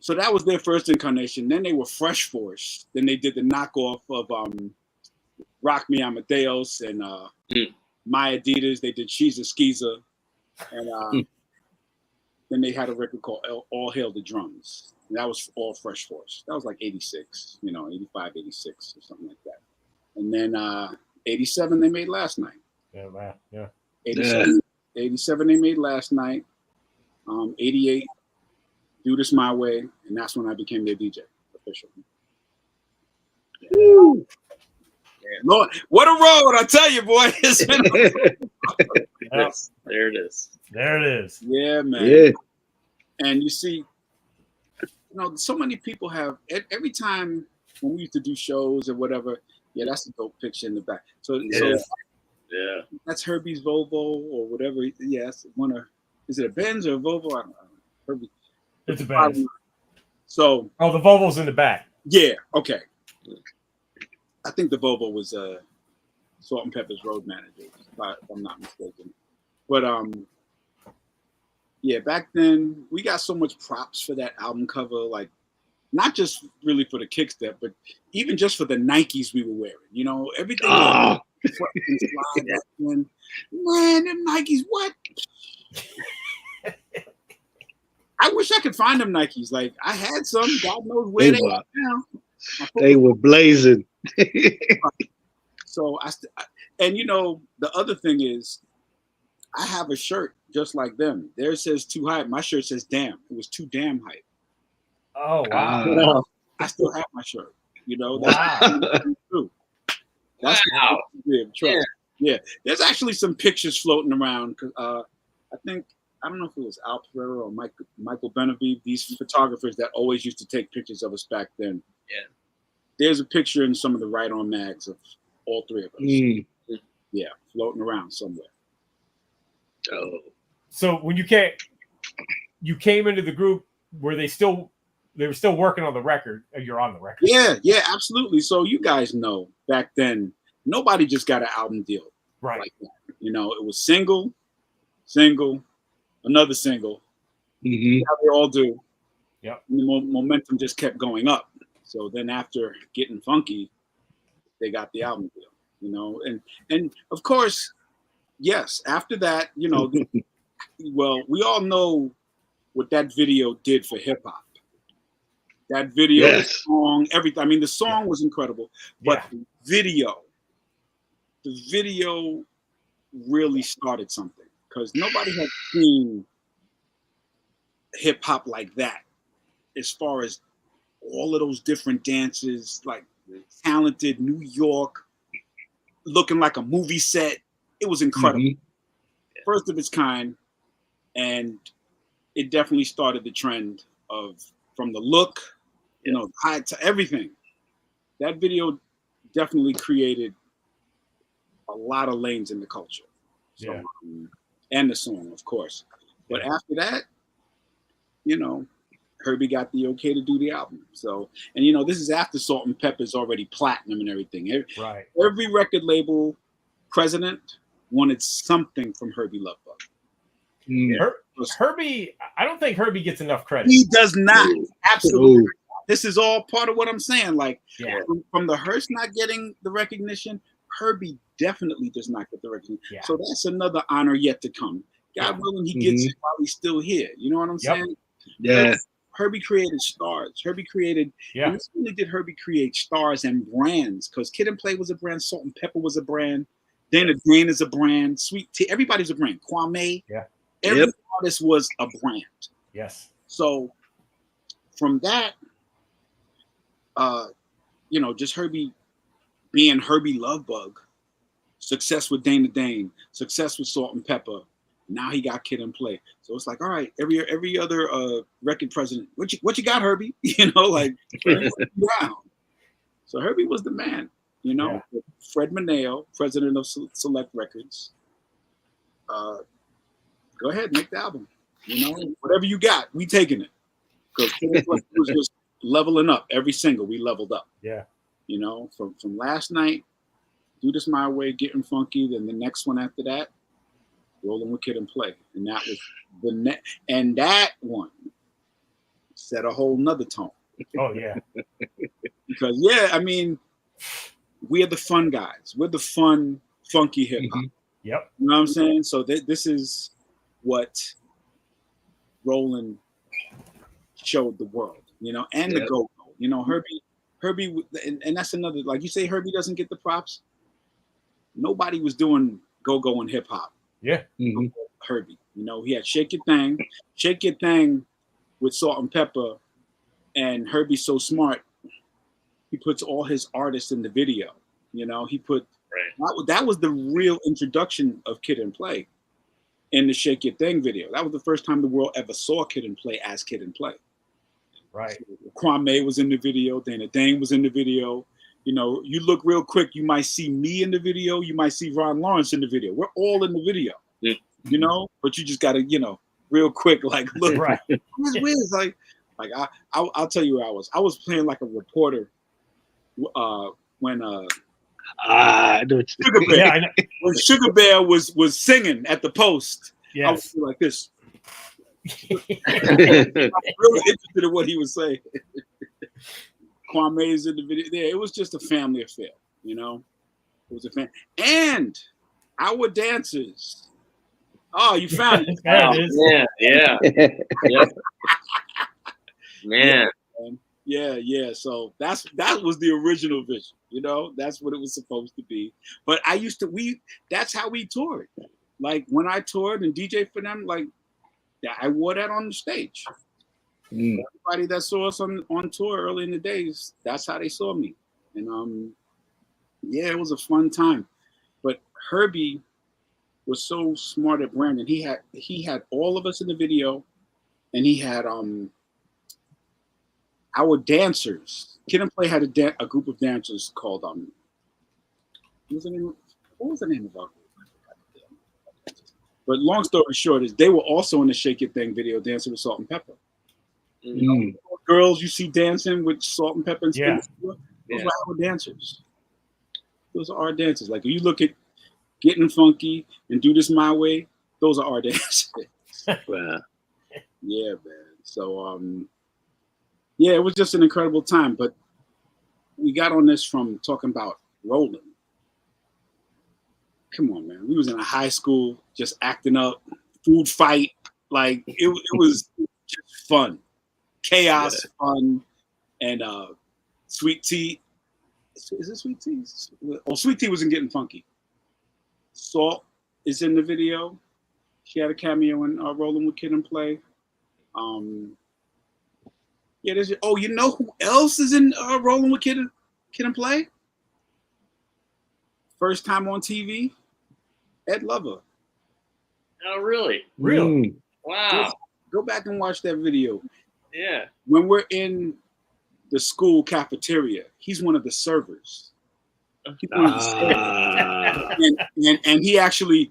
so that was their first incarnation. Then they were Fresh Force. Then they did the knockoff of Rock Me Amadeus and My Adidas. They did She's a Skeezer. And then they had a record called All Hail the Drums. And that was all Fresh Force. That was like 86, 85, 86 or something like that. And then 87 they made Last Night. Yeah, man. Yeah. 87 they made Last Night. 88 Do This My Way, and that's when I became their DJ officially. Yeah. Woo. Yeah, Lord, what a road! I tell you, boy. It's been Yes, there it is. There it is. Yeah, man. Yeah. And you see, so many people have every time when we used to do shows or whatever. Yeah, that's a dope picture in the back. So Yeah. that's Herbie's Volvo or whatever. Yes, is it a Benz or a Volvo? I don't know. Herbie. It's a Benz. So the Volvo's in the back. Yeah, okay. I think the Volvo was Salt and Pepper's road manager, if I'm not mistaken. But yeah, back then we got so much props for that album cover, like not just really for the kick step, but even just for the Nikes we were wearing. Everything was fucking fly back then. Man, them Nikes, what? I wish I could find them Nikes. Like I had some, God knows where they are now. They were blazing. So the other thing is, I have a shirt just like them. Theirs says too hype. My shirt says damn. It was too damn hype. Oh wow! I still have my shirt. Wow. That's true. That's trust. Yeah. There's actually some pictures floating around. I don't know if it was Al Pereira or Michael Benavides, these photographers that always used to take pictures of us back then. Yeah. There's a picture in some of the Right On mags of all three of us. Yeah, floating around somewhere. Oh. So when you came into the group, were they were still working on the record? You're on the record. Yeah, absolutely. So you guys know back then, nobody just got an album deal. Right. Like that. It was single, another single. Mm-hmm. How they all do. Yep. And the momentum just kept going up. So then after Getting Funky, they got the album deal. And of course, yes, after that, well, we all know what that video did for hip hop. That video, the song, everything. I mean, the song was incredible, but the video really started something because nobody had seen hip hop like that. As far as all of those different dances, like talented New York, looking like a movie set. It was incredible. Mm-hmm. First of its kind. And it definitely started the trend from the look, high to everything. That video definitely created a lot of lanes in the culture. So, and the song, of course. But after that, Herbie got the okay to do the album. So, and this is after Salt and Pepper's already platinum and everything. Right. Every record label president wanted something from Herbie Love Bug. Herbie, I don't think Herbie gets enough credit. He does not. Absolutely. This is all part of what I'm saying. Like from the Hearst not getting the recognition, Herbie definitely does not get the recognition. Yeah. So that's another honor yet to come. God willing, he gets it while he's still here. You know what I'm saying? Yeah. Herbie created stars. Herbie created. And not only did Herbie create stars and brands, because Kid and Play was a brand, Salt and Pepper was a brand, Dana Dane is a brand, Sweet Tea, everybody's a brand. Kwame. Yeah. Every artist was a brand. Yes. So from that, just Herbie being Herbie Love Bug, success with Dana Dane, success with Salt and Pepper. Now he got Kid and Play. So it's like, all right, every other record president, what you got, Herbie? Wow. So Herbie was the man. Fred Maneo, president of Select Records. Go ahead, make the album. Whatever you got, we taking it. Because it was just leveling up. Every single, we leveled up. Yeah. From last night, Do This My Way, Getting Funky, then the next one after that, Rolling with Kid and Play. And that was and that one set a whole nother tone. Oh, yeah. Because, we are the fun guys. We're the fun, funky hip hop. Mm-hmm. Yep. You know what I'm saying? So this is what Roland showed the world, and the go-go. Herbie, and that's another, like you say, Herbie doesn't get the props. Nobody was doing go-go and hip-hop. Yeah. Mm-hmm. Herbie, he had Shake Your Thing with Salt and Pepper, and Herbie's so smart, he puts all his artists in the video. He put, that was the real introduction of Kid and Play in the Shake Your Thing video. That was the first time the world ever saw Kid and Play as Kid and Play. Right. Kwame was in the video. Dana Dane was in the video. You know, you look real quick, you might see me in the video. You might see Ron Lawrence in the video. We're all in the video, you know, but you just got to, you know, real quick, like, look, Right. where's Wiz? Like I'll tell you where I was. I was playing like a reporter when I know what Sugar Bear, Yeah, I know. when Sugar Bear was singing at the Post. I was Yes. like this. you Really interested in what he was saying. Kwame's in the video. There, it was just a family affair, you know. It was a fan, and our dancers. Oh, you found it. There it is. Yeah. Man. Yeah. So that was the original vision, you know. That's what it was supposed to be. But that's how we toured. Like when I toured and DJ for them, like I wore that on the stage. Everybody that saw us on tour early in the days, that's how they saw me. And yeah, it was a fun time. But Herbie was so smart at branding. He had all of us in the video, and he had our dancers. Kid and Play had a group of dancers called what was the name of our group? But long story short is they were also in the Shake It Thing video, Dancing with Salt and Pepper. You know, girls you see dancing with Salt and Pepper and Yeah. those were our dancers. Those are our dancers. Like if you look at Getting Funky and Do This My Way, those are our dancers. Wow. Yeah, man. So yeah, it was just an incredible time. But we got on this from talking about rolling. Come on, man. We was in a high school just acting up, food fight. Like it was just fun. Chaos, fun, and Sweet Tea. Is it Sweet Tea? Oh, Sweet Tea wasn't Getting Funky. Salt is in the video. She had a cameo in Rolling with Kid and Play. Yeah, there's. Oh, you know who else is in Rolling with Kid and Play? First time on TV, Ed Lover. Oh, really? Really? Wow. Go back and watch that video. Yeah. When we're in the school cafeteria, he's one of the servers. He's one of the servers. And he actually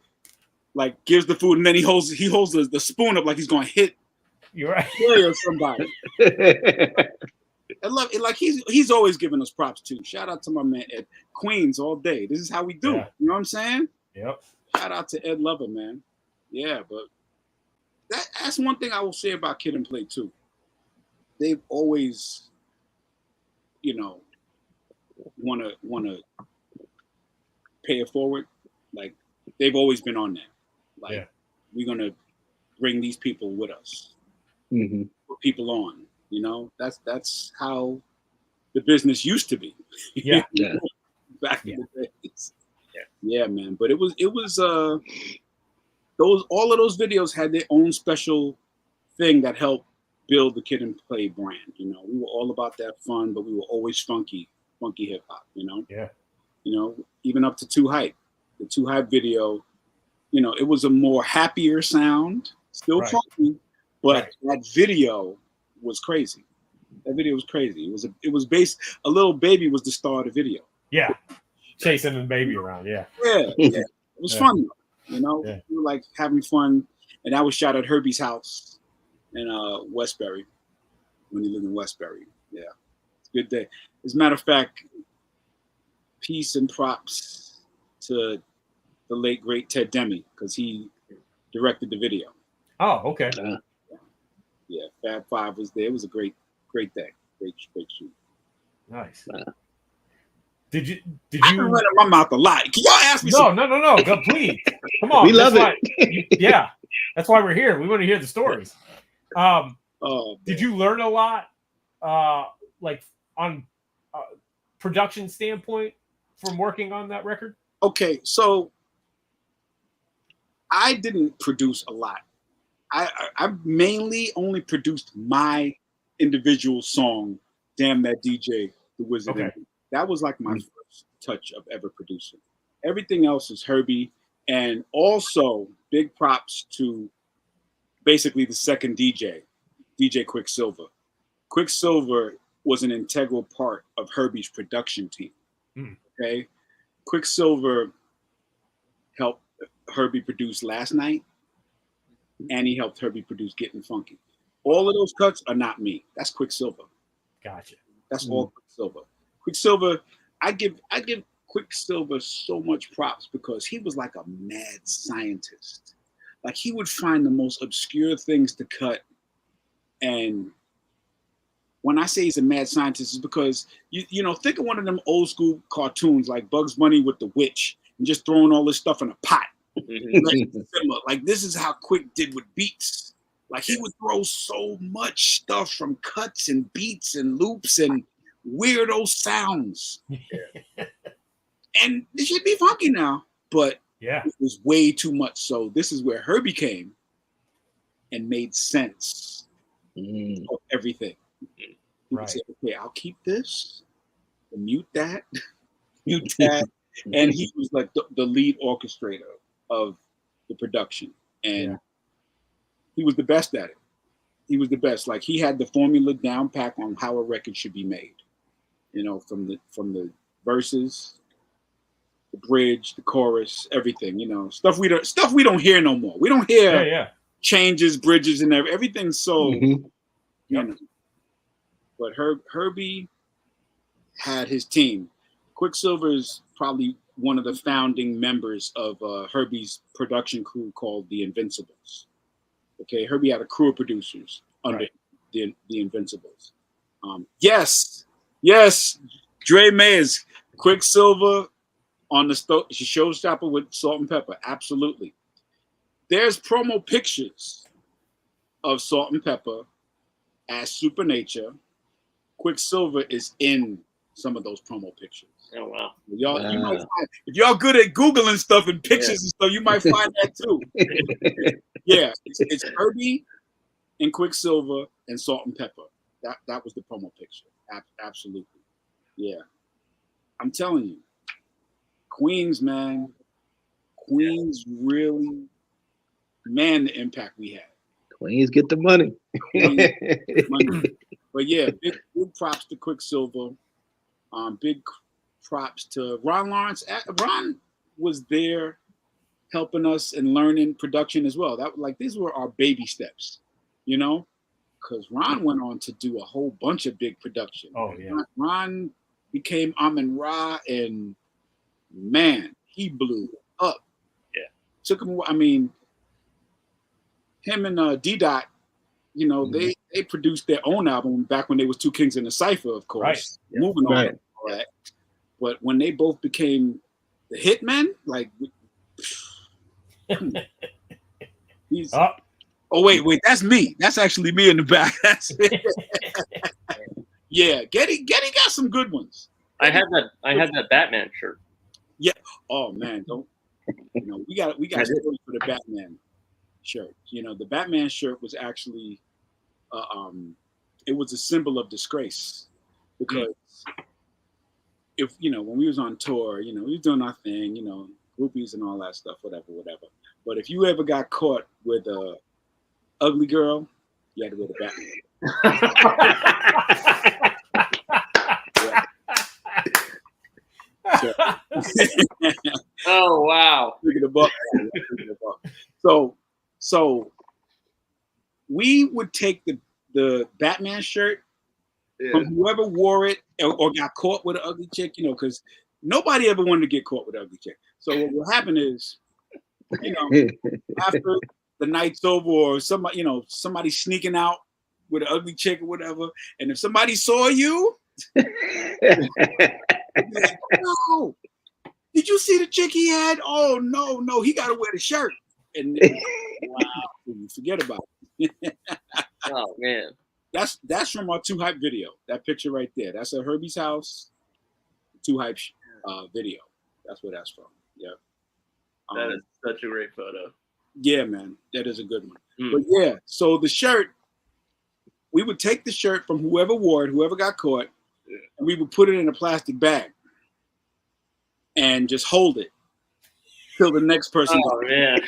like gives the food, and then he holds the spoon up like he's going to hit You're right. or somebody. I love it. Like he's always giving us props too. Shout out to my man Ed. Queens all day. This is how we do. Yeah. You know what I'm saying? Yep. Shout out to Ed Lover, man. Yeah, but that's one thing I will say about Kid and Play too. They've always, you know, wanna pay it forward. Like they've always been on that. Like we're gonna bring these people with us. Put people on. You know, that's how the business used to be. Yeah. Back in the days. Yeah, man. But it was all of those videos had their own special thing that helped build the Kid and Play brand. You know, we were all about that fun, but we were always funky hip hop, you know? Yeah. You know, even up to Too Hype. The Too Hype video, you know, it was a more happier sound, still funky, but that video was crazy. That video was crazy. It was based. A Little Baby was the star of the video. Yeah. Chasing the baby around. Yeah. Yeah. It was fun though, you know? We were like having fun. And that was shot at Herbie's house in Westbury, when he lived in Westbury. Yeah. It's a good day. As a matter of fact, peace and props to the late great Ted Demme, because he directed the video. Oh, okay. Yeah, Fab Five was there. It was a great day. Great shoot. Nice. Did you? I've been running my mouth a lot. Can y'all ask me? No. Go, please. Come on. We love it. Yeah, that's why we're here. We want to hear the stories. Did you learn a lot, like on production standpoint, from working on that record? Okay, so I didn't produce a lot. I mainly only produced my individual song, Damn That DJ, The Wizard. Okay. That was like my first touch of ever producing. Everything else is Herbie, and also big props to basically the second DJ Quicksilver. Quicksilver was an integral part of Herbie's production team. Okay, Quicksilver helped Herbie produce Last Night, and he helped Herbie produce Getting Funky. All of those cuts are not me. That's Quicksilver. Gotcha. That's all Quicksilver. Quicksilver, I give Quicksilver so much props because he was like a mad scientist. Like he would find the most obscure things to cut. And when I say he's a mad scientist, it's because you know, think of one of them old school cartoons like Bugs Bunny with the witch and just throwing all this stuff in a pot. Like this is how Quick did with beats. Like he would throw so much stuff from cuts and beats and loops and weirdo sounds. And it should be funky now, but it was way too much. So this is where Herbie came and made sense of everything. He would say, okay, I'll keep this, and mute that, mute that. And he was like the lead orchestrator of the production. And he was the best at it. He was the best. Like he had the formula down pat on how a record should be made. You know, from the verses, the bridge, the chorus, everything. You know, stuff we don't hear no more. We don't hear changes, bridges, and everything's so. You know. But Herbie had his team. Quicksilver is probably one of the founding members of Herbie's production crew called the Invincibles. Okay, Herbie had a crew of producers under the Invincibles. Yes, Dre Mayers, Quicksilver on the showstopper with Salt and Pepper. Absolutely. There's promo pictures of Salt and Pepper as Supernature. Quicksilver is in some of those promo pictures. Oh wow! You might find, if y'all good at Googling stuff and pictures and stuff, you might find that too. It's Herbie and Quicksilver and Salt and Pepper. That was the promo picture. Absolutely. Yeah. I'm telling you, Queens, man. Queens really, man, the impact we had. Queens get the money. But yeah, big props to Quicksilver. Big props to Ron Lawrence. Ron was there helping us and learning production as well. These were our baby steps, you know, because Ron went on to do a whole bunch of big production. Oh yeah. Ron became Amin Ra, and man, he blew up. Yeah. Took him. I mean, him and D-Dot, you know, they produced their own album back when they was Two Kings and a Cypher, of course. Right. Moving on. All that. But when they both became the Hitmen, like, oh wait, that's me. That's actually me in the back. That's it. Yeah, Getty got some good ones. I had that Batman shirt. Yeah. Oh man, we got a story for the Batman shirt. You know, the Batman shirt was actually it was a symbol of disgrace because if you know, when we was on tour, you know, we was doing our thing, you know, groupies and all that stuff, whatever. But if you ever got caught with a ugly girl, you had to wear the Batman. Oh wow! So we would take the Batman shirt from whoever wore it or got caught with an ugly chick, you know, because nobody ever wanted to get caught with an ugly chick. So what will happen is, you know, after the night's over or somebody sneaking out with an ugly chick or whatever, and if somebody saw you, like, no, did you see the chick he had? Oh no, he got to wear the shirt. And wow, you forget about it. Oh man, that's from our Too Hype video. That picture right there. That's at Herbie's house. Too Hype video. That's where that's from. Yeah. That is such a great photo. Yeah, man, that is a good one. But yeah, so the shirt, we would take the shirt from whoever wore it, whoever got caught, and we would put it in a plastic bag and just hold it till the next person. Oh man.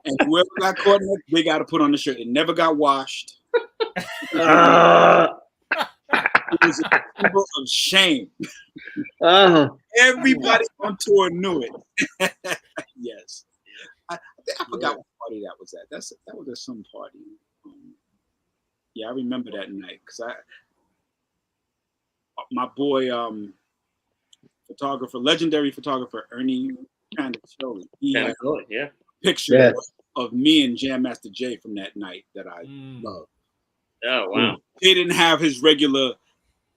And whoever got caught next, they got to put on the shirt. It never got washed. It was a symbol of shame. Uh-huh. Everybody on tour knew it. Yes. I think I forgot what party that was at. That was at some party. Yeah, I remember that night because my boy, legendary photographer Ernie kind of showed. He had a picture of me and Jam Master Jay from that night that I love. Oh wow! He didn't have his regular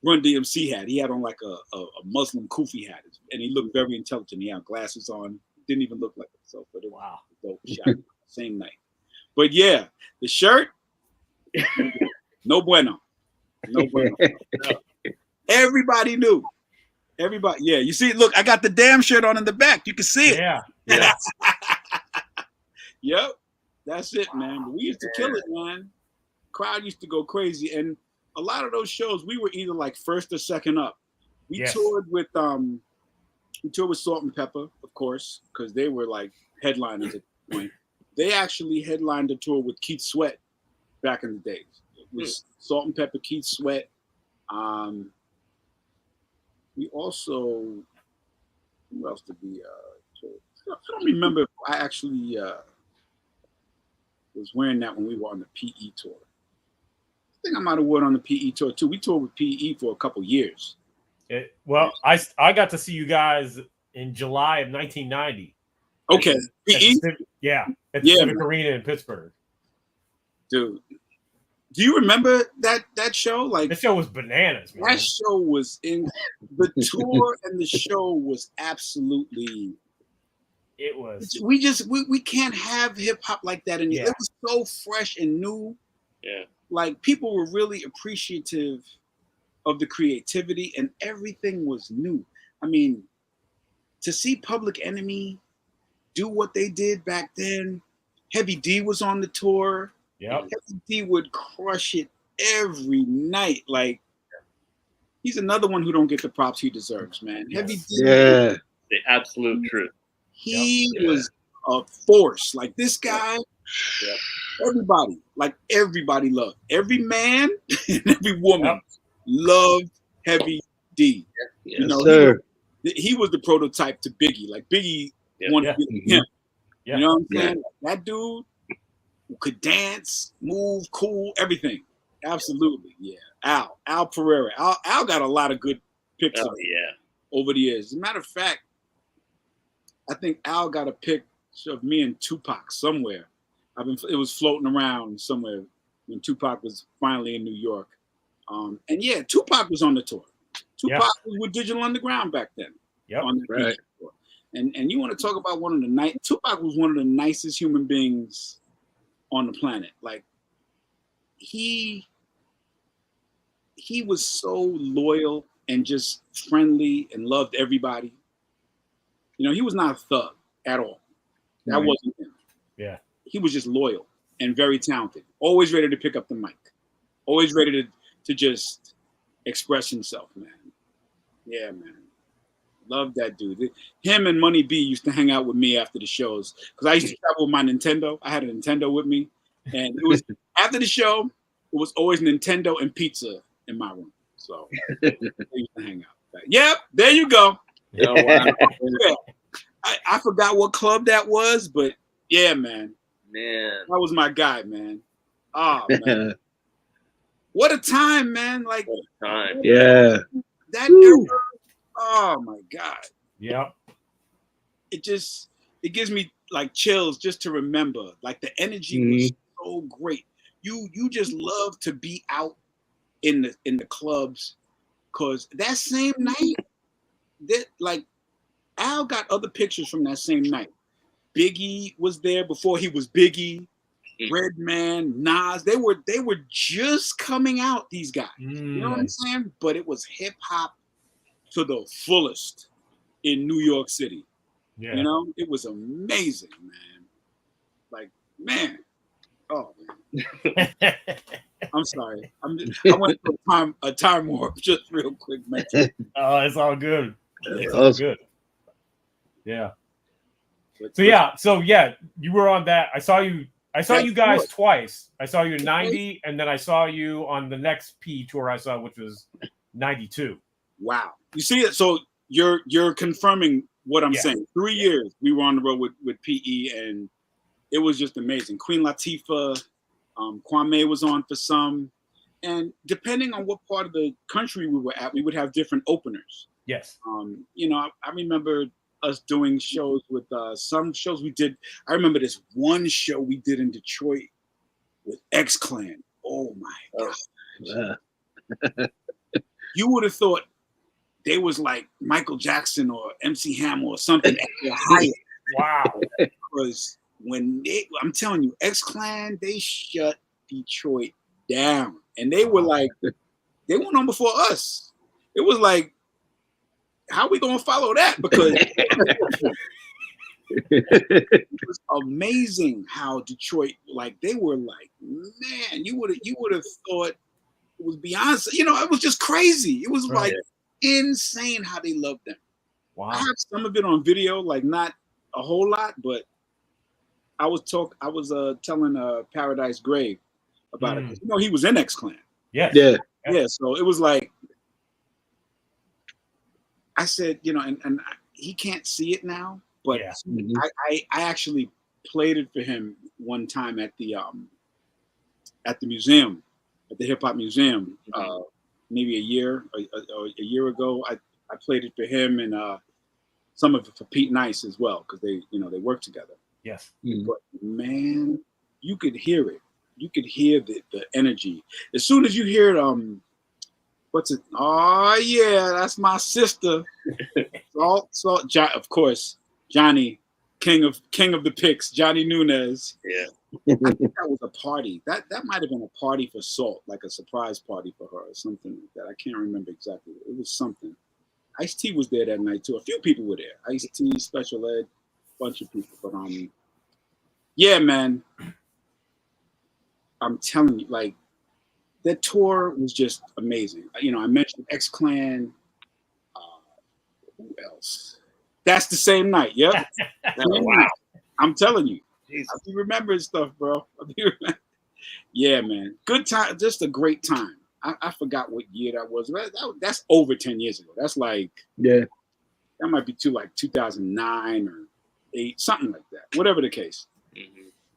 Run DMC hat. He had on like a Muslim kufi hat, and he looked very intelligent. He had glasses on. Didn't even look like himself, but it was a dope shot. Same night. But yeah, the shirt, no bueno. No bueno. No. Everybody knew. Everybody, yeah. You see, look, I got the damn shirt on in the back. You can see it. Yeah. Yep. That's it, man. But we used to kill it, man. Crowd used to go crazy. And a lot of those shows, we were either like first or second up. We toured with Salt and Pepper, of course, because they were like headliners at the point. They actually headlined a tour with Keith Sweat back in the days. It was Salt and Pepper, Keith Sweat. We also, who else did we I don't remember if I actually was wearing that when we were on the PE tour. I think I might have worn on the PE tour too. We toured with PE for a couple years. I got to see you guys in July of 1990. Okay, PE? At the Civic Arena in Pittsburgh. Dude, do you remember that show? Like, the show was bananas, man. That show was in the tour, and the show was absolutely. It was. We can't have hip hop like that anymore. It was so fresh and new. Yeah. Like, people were really appreciative of the creativity, and everything was new. I mean, to see Public Enemy do what they did back then, Heavy D was on the tour. Yep. Heavy D would crush it every night. Like, he's another one who don't get the props he deserves, man. Heavy D. Yeah. The absolute truth. He was a force. Like, this guy, everybody loved. Every man and every woman loved Heavy D. You know, he was the prototype to Biggie. Like, Biggie wanted to be him. You know what I'm saying? That dude could dance, move, cool, everything. Absolutely, yeah. Al Pereira. Al got a lot of good pictures over the years. As a matter of fact, I think Al got a picture of me and Tupac somewhere. It was floating around somewhere when Tupac was finally in New York. And yeah, Tupac was on the tour. Tupac was with Digital Underground back then. On the tour. And you want to talk about Tupac was one of the nicest human beings on the planet. Like, he was so loyal and just friendly and loved everybody. You know, he was not a thug at all. That wasn't him. Yeah. He was just loyal and very talented. Always ready to pick up the mic. Always ready to just express himself, man. Yeah, man. Love that dude. Him and Money B used to hang out with me after the shows because I used to travel with my Nintendo. I had a Nintendo with me, and it was after the show. It was always Nintendo and pizza in my room. So they used to hang out. Yep, there you go. Oh, wow. I forgot what club that was, but yeah, man. That was my guy, man. Oh man, what a time, man! Like, what a time. Yeah. That era. Oh my God. Yep. It gives me like chills just to remember. Like, the energy was so great. You just love to be out in the clubs, cause that same night, Al got other pictures from that same night. Biggie was there before he was Biggie. Redman, Nas, they were just coming out. These guys, you know what I'm saying? But it was hip hop to the fullest in New York City. Yeah. You know, it was amazing, man. Like, man. Oh, man. I'm sorry. I went to a time warp just real quick, man. Oh, it's all good. It's all good. Yeah. So you were on that. I saw you I saw you guys twice. I saw you in 90, and then I saw you on the next P tour I saw, which was 92. Wow. You see it? So you're confirming what I'm saying. 3 years we were on the road with PE, and it was just amazing. Queen Latifah, Kwame was on for some. And depending on what part of the country we were at, we would have different openers. Yes. You know, I remember us doing shows with some shows we did. I remember this one show we did in Detroit with X-Clan. Oh my God. You would have thought they was like Michael Jackson or MC Hammer or something at their highest. Wow. Because I'm telling you, X-Clan, they shut Detroit down. And they were like, they went on before us. It was like, how are we gonna follow that? Because it was amazing how Detroit, like they were like, man, you would have thought it was Beyonce. You know, it was just crazy. It was like insane how they loved them. Wow. I have some of it on video, like not a whole lot, but I was telling Paradise Grave about it. You know, he was in X-Clan. Yes. Yeah. So it was like, I said, you know, and he can't see it now, but I actually played it for him one time at the museum, at the Hip Hop Museum, maybe a year ago. I played it for him and some of it for Pete Nice as well, because they work together. Yes. But man, you could hear it. You could hear the energy. As soon as you hear it, what's it? Oh yeah, that's my sister. Of course, Johnny, king of the picks, Johnny Nunez. Yeah. I think that was a party. That might have been a party for Salt, like a surprise party for her or something like that. I can't remember exactly. It was something. Ice-T was there that night too. A few people were there. Ice-T, Special Ed, bunch of people. But yeah, man. I'm telling you, like, that tour was just amazing. You know, I mentioned X-Clan. Who else? That's the same night. Yep. Wow. I'm telling you. I be remembering stuff, bro. Yeah, man. Good time. Just a great time. I forgot what year that was. That's over 10 years ago. That's like, that might be like 2009 or 8, something like that. Whatever the case.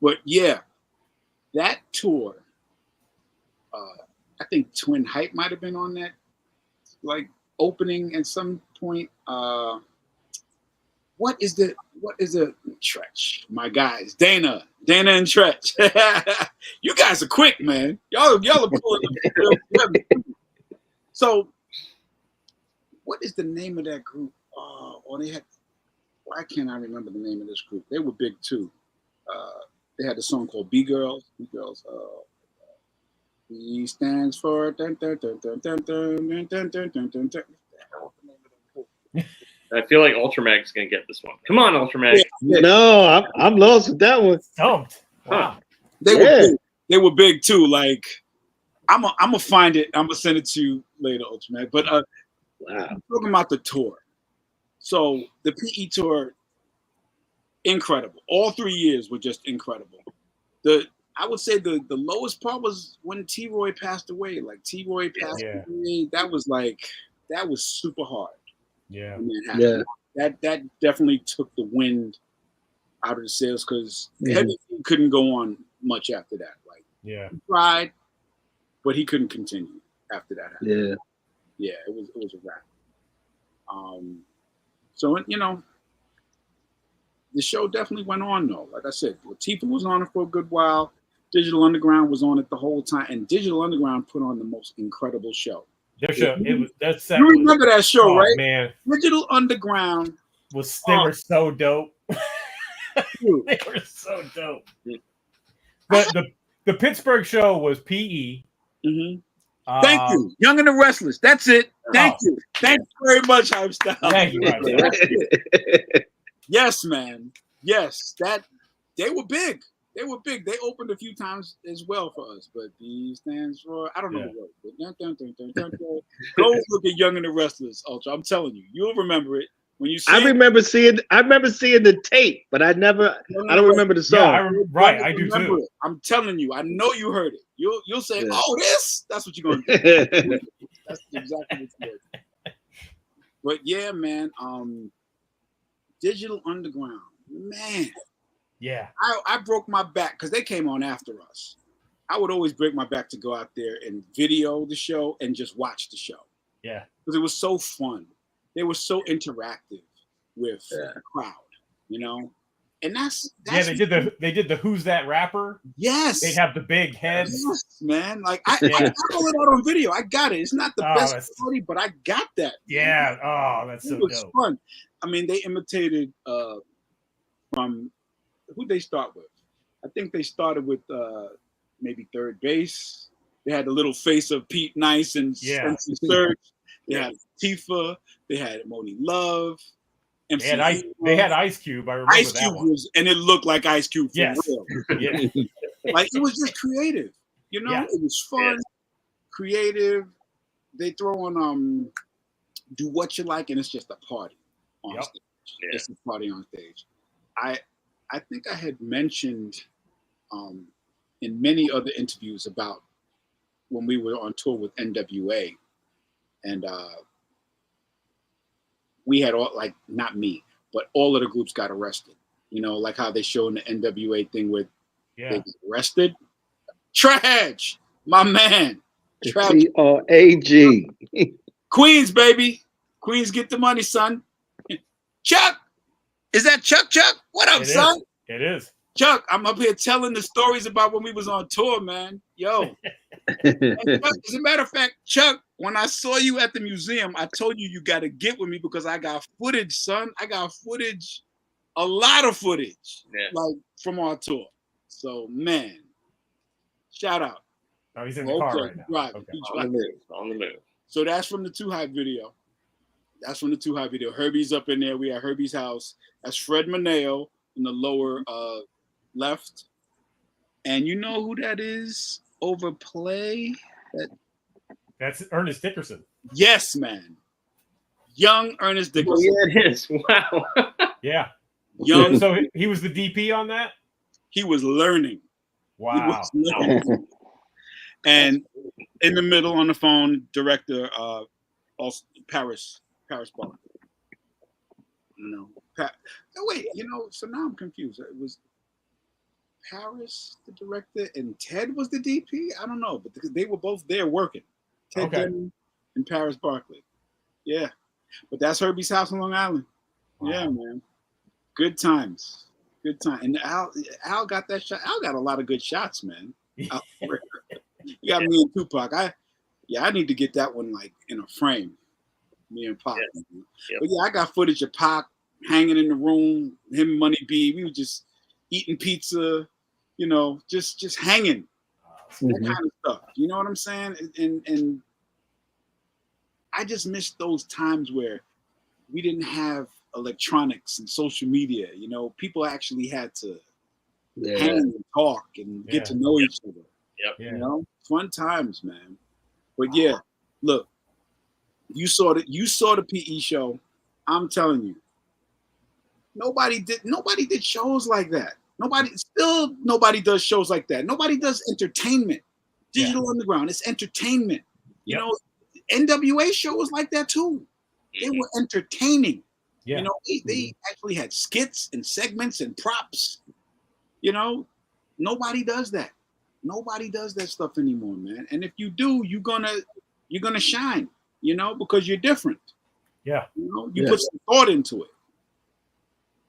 But yeah, that tour, I think Twin Hype might have been on that, like, opening at some point. What is the Tretch? My guys, Dana and Tretch. You guys are quick, man. Y'all are pulling them. So, what is the name of that group? Why can't I remember the name of this group? They were big too. They had a song called B Girls. B Girls. B stands for. Dun, dun, dun, dun, dun, dun, dun, dun, dun, dun, dun. I feel like Ultramag's gonna get this one. Come on, Ultramag. No, I'm lost with that one. Stumped. Wow. They were big too. Like, I'm gonna find it. I'm gonna send it to you later, Ultramag. But I'm talking about the tour. So the PE tour, incredible. All 3 years were just incredible. I would say the lowest part was when T-Roy passed away. Like, T-Roy passed away. That was super hard. Yeah. That definitely took the wind out of the sails, because Heavy couldn't go on much after that. Like, he tried, but he couldn't continue after that happened. Yeah, it was a wrap. So, you know, the show definitely went on though. Like I said, Latifah was on it for a good while. Digital Underground was on it the whole time, and Digital Underground put on the most incredible show. You remember that show, right? Man, Digital Underground they were so dope. They were so dope. The Pittsburgh show was PE. Thank you, Young and the Restless. That's it. Thank you. Thank you very much, Hype Style. Thank you. Yes, man. Yes, they were big. They were big. They opened a few times as well for us, but B stands for, I don't know the word. But go look at Young and the Restless, Ultra. I'm telling you, you'll remember it. When you see I remember seeing the tape, but I don't remember the song. Yeah, I do too. It. I'm telling you, I know you heard it. You'll say, Yeah. "Oh, this." That's what you're gonna do. That's exactly what you're doing. But yeah, man. Digital Underground, man. Yeah. I broke my back because they came on after us. I would always break my back to go out there and video the show and just watch the show. Yeah. Because it was so fun. They were so interactive with the crowd, you know? And that's they did the Who's That Rapper? Yes. They'd have the big heads. Yes, man. Like I pull it out on video. I got it. It's not the best quality, but I got that. Yeah. Oh, that's so dope. Fun. I mean, they imitated from who'd they start with? I think they started with maybe Third Base. They had the little face of Pete Nice and Spencer Search. They had Tifa. They had Moni Love. They had Ice Cube. I remember Ice that Cube one. and it looked like Ice Cube for real. Yeah. Like it was just creative. You know, it was fun, creative. They throw on Do What You Like, and it's just a party on stage. Yeah. It's a party on stage. I think I had mentioned in many other interviews about when we were on tour with NWA, and we had all, like, not me, but all of the groups got arrested. You know, like how they show in the NWA thing where they got arrested. Trash, my man. T-R-A-G. Queens, baby. Queens, get the money, son. Chuck, is that Chuck? What up, son? It is. Chuck, I'm up here telling the stories about when we was on tour, man. Yo. And Chuck, as a matter of fact, Chuck, when I saw you at the museum, I told you got to get with me because I got footage, son. I got footage, a lot of footage, like from our tour. So, man, shout out. Oh, he's in the car right now. Okay. On the move. So that's from the Too High video. Herbie's up in there. We at Herbie's house. That's Fred Moneo in the lower left. And you know who that is? Overplay. That's Ernest Dickerson. Yes, man. Young Ernest Dickerson. Oh, yeah, it is. Wow. Yeah. Young. So he was the DP on that? He was learning. Wow. And in the middle on the phone, director also Paris Barker. You know, wait, you know, so now I'm confused. It was Paris the director and Ted was the DP? I don't know, but they were both there working. Ted Denton and Paris Barkley. Yeah. But that's Herbie's house on Long Island. Wow. Yeah, man. Good times. Good time. And Al got that shot. Al got a lot of good shots, man. You got me and Tupac. I need to get that one like in a frame. Me and Pac. Yes. Yep. But yeah, I got footage of Pac hanging in the room, him and Money B. We were just eating pizza, you know, just hanging. That kind of stuff. You know what I'm saying? And I just miss those times where we didn't have electronics and social media. You know, people actually had to hang and talk and get to know each other. Yep. You know, fun times, man. But yeah, look, you saw the PE show. I'm telling you, nobody did shows like that. Nobody does shows like that. Nobody does entertainment. Digital Underground, it's entertainment. You know, NWA show was like that too. They were entertaining. You know, they actually had skits and segments and props. You know, nobody does that. Nobody does that stuff anymore, man. And if you do, you're gonna shine, you know, because you're different. Yeah. You know, you put some thought into it.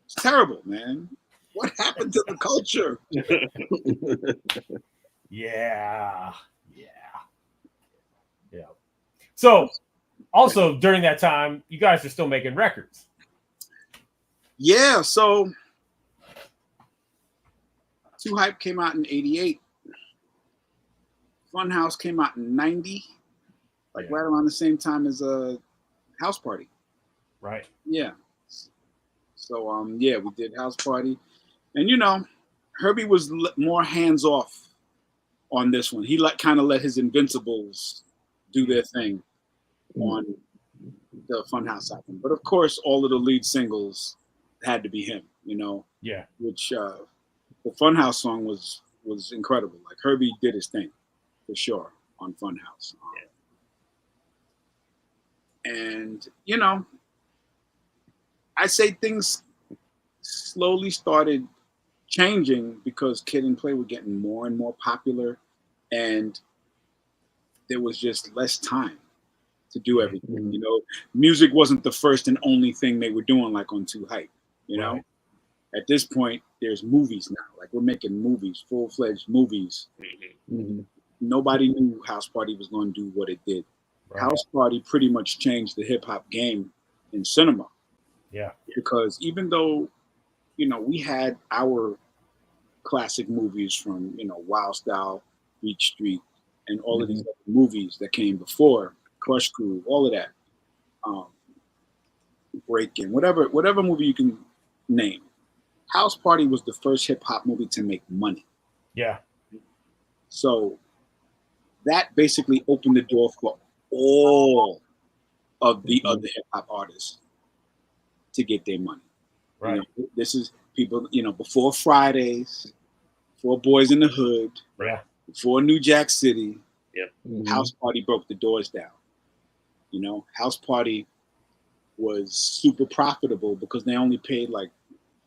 It's terrible, man. What happened to the culture? Yeah. So also during that time, you guys are still making records. Yeah, so Too Hype came out in 88. Funhouse came out in 90, right around the same time as a House Party. Right. Yeah. So we did House Party, and you know, Herbie was more hands off on this one. He kind of let his Invincibles do their thing on the Funhouse album. But of course, all of the lead singles had to be him, Yeah. which the Funhouse song was incredible. Like Herbie did his thing for sure on Funhouse. And, I say things slowly started changing because Kid and Play were getting more and more popular, and there was just less time to do everything. Music wasn't the first and only thing they were doing, like on Too Hype. Right. At this point, there's movies now. Like we're making movies, full-fledged movies. Mm-hmm. Nobody knew House Party was going to do what it did. Right. House Party pretty much changed the hip hop game in cinema. Yeah. Because even though, we had our classic movies from, Wild Style, Beach Street, and all of these other movies that came before, Crush Crew, all of that, Breakin', whatever movie you can name. House Party was the first hip hop movie to make money. Yeah. So that basically opened the door for all of the other hip hop artists to get their money. Right. This is people, before Fridays, before Boys in the Hood, Yeah. before New Jack City. Yep. Mm-hmm. House Party broke the doors down. House Party was super profitable because they only paid like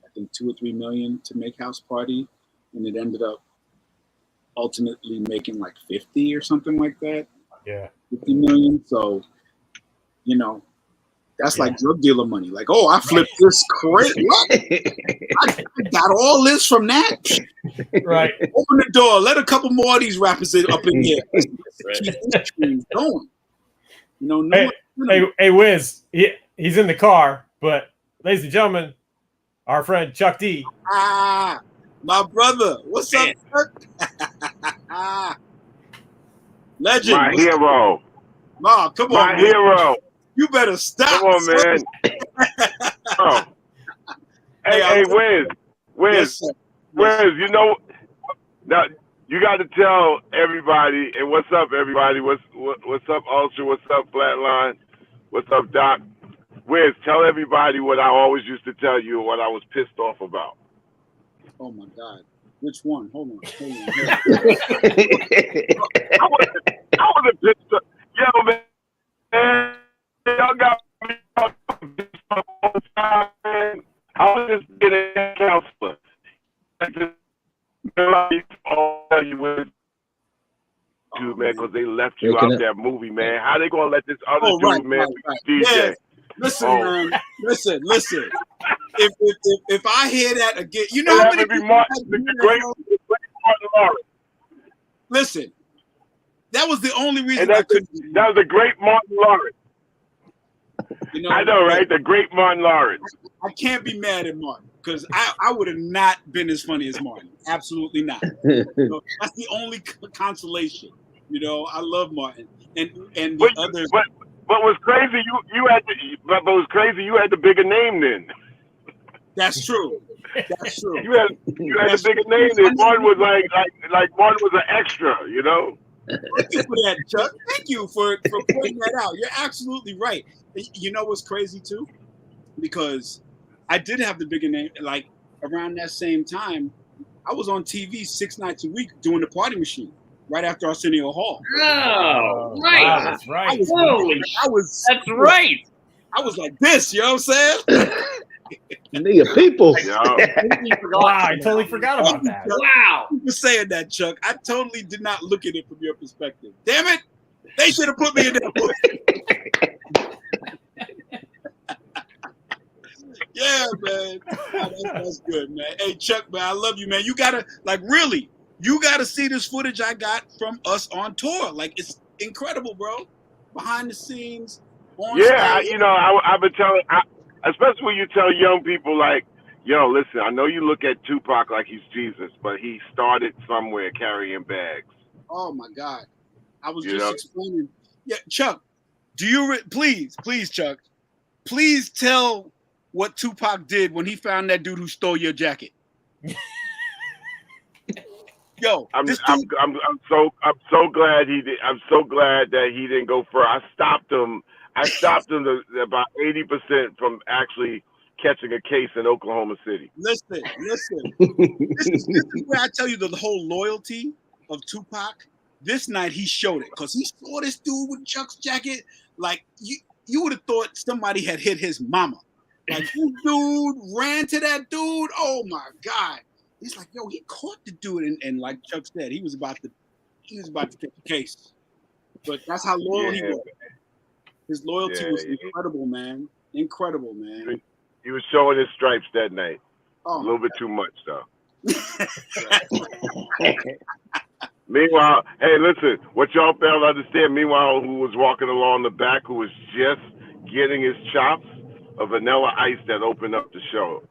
I think $2 or $3 million to make House Party, and it ended up ultimately making like 50 or something like that. Yeah. 50 million. So, that's like drug dealer money. Like, oh, I flipped this crate. What? I got all this from that. Right. Open the door. Let a couple more of these rappers up in here. Keep this train going. Hey, Wiz, he's in the car, but ladies and gentlemen, our friend Chuck D. My brother. What's up, Chuck? Legend. My hero. Ma, come on, My man. hero. You better stop. Come on, man. Oh. Hey, Wiz. Yes, Wiz, now you got to tell everybody, and what's up, everybody? What's up, Ultra? What's up, Flatline? What's up, Doc? Wiz, tell everybody what I always used to tell you, what I was pissed off about. Oh my God. Which one? Hold on. I wasn't pissed off. Yo, man, y'all got me all the time, man. I was just getting a counselor. I'll tell you what, man, because they left you out that movie, man. How they gonna let this other dude, man, be DJ? Yeah. Listen, man. Listen. If I hear that again, how many people the great Martin Lawrence. Listen, that was the only reason I couldn't. That was the great Martin Lawrence. I know, right? The great Martin Lawrence. I can't be mad at Martin because I would have not been as funny as Martin. Absolutely not. That's the only consolation. I love Martin and the others. But what's crazy, you had the bigger name then. That's true. That's true. You had the bigger name then. Martin was like Martin was an extra, Thank you for that, Chuck. Thank you for pointing that out. You're absolutely right. You know what's crazy too? Because I did have the bigger name. Like around that same time, I was on TV 6 nights a week doing the Party Machine right after Arsenio Hall. Oh, right. Wow, that's right. That's right. I was like this, you know what I'm saying? Nigga, people. Wow, I totally forgot about that. Wow. You were saying that, Chuck. I totally did not look at it from your perspective. Damn it. They should have put me in that book. Yeah, man. That's good, man. Hey, Chuck, man, I love you, man. You gotta, really, you gotta see this footage I got from us on tour. It's incredible, bro. Behind the scenes, on stage. I've been telling, especially when you tell young people, listen, I know you look at Tupac like he's Jesus, but he started somewhere carrying bags. Oh my God. I was just explaining. Yeah, Chuck, do you please, Chuck, please tell what Tupac did when he found that dude who stole your jacket. Yo, I'm so glad he did. I'm so glad that he didn't go first. I stopped him. I stopped him to about 80% from actually catching a case in Oklahoma City. Listen. This is where I tell you the whole loyalty of Tupac. This night he showed it because he saw this dude with Chuck's jacket. Like you would have thought somebody had hit his mama. Like this dude ran to that dude. Oh my God! He's like, yo, he caught the dude, and like Chuck said, he was about to catch the case. But that's how loyal he was. His loyalty was incredible, man. Incredible, man. He was showing his stripes that night. Oh, a little bit too much, though. Meanwhile, hey, listen, what y'all fail to understand, meanwhile, who was walking along the back, who was just getting his chops, a Vanilla Ice that opened up the show.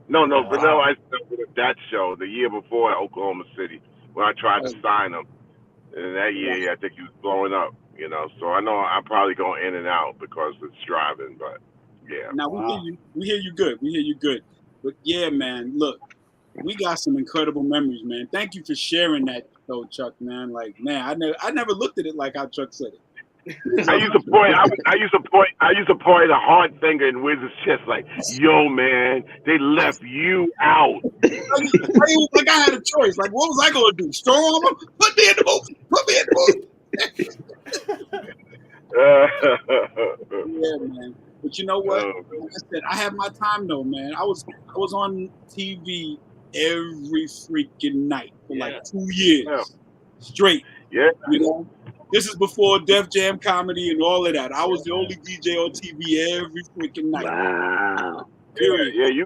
No, Vanilla Ice opened up that show the year before at Oklahoma City when I tried to sign him. And that year, I think he was blowing up, you know. So I know I'm probably going in and out because it's driving, but yeah. Now we hear you good. But yeah, man, look, we got some incredible memories, man. Thank you for sharing that, though, Chuck, man. Like, man, I never looked at it like how Chuck said it. I used to point a hard finger in Wiz's chest, like, "Yo, man, they left you out." Like I had a choice. Like, what was I going to do? Storm them? Put me in the movie. Yeah, man. But you know what? Like I said, I have my time though, man. I was on TV every freaking night for like 2 years straight. Yeah. You know, this is before Def Jam comedy and all of that. I was the only DJ on TV every freaking night. Wow. Yeah, you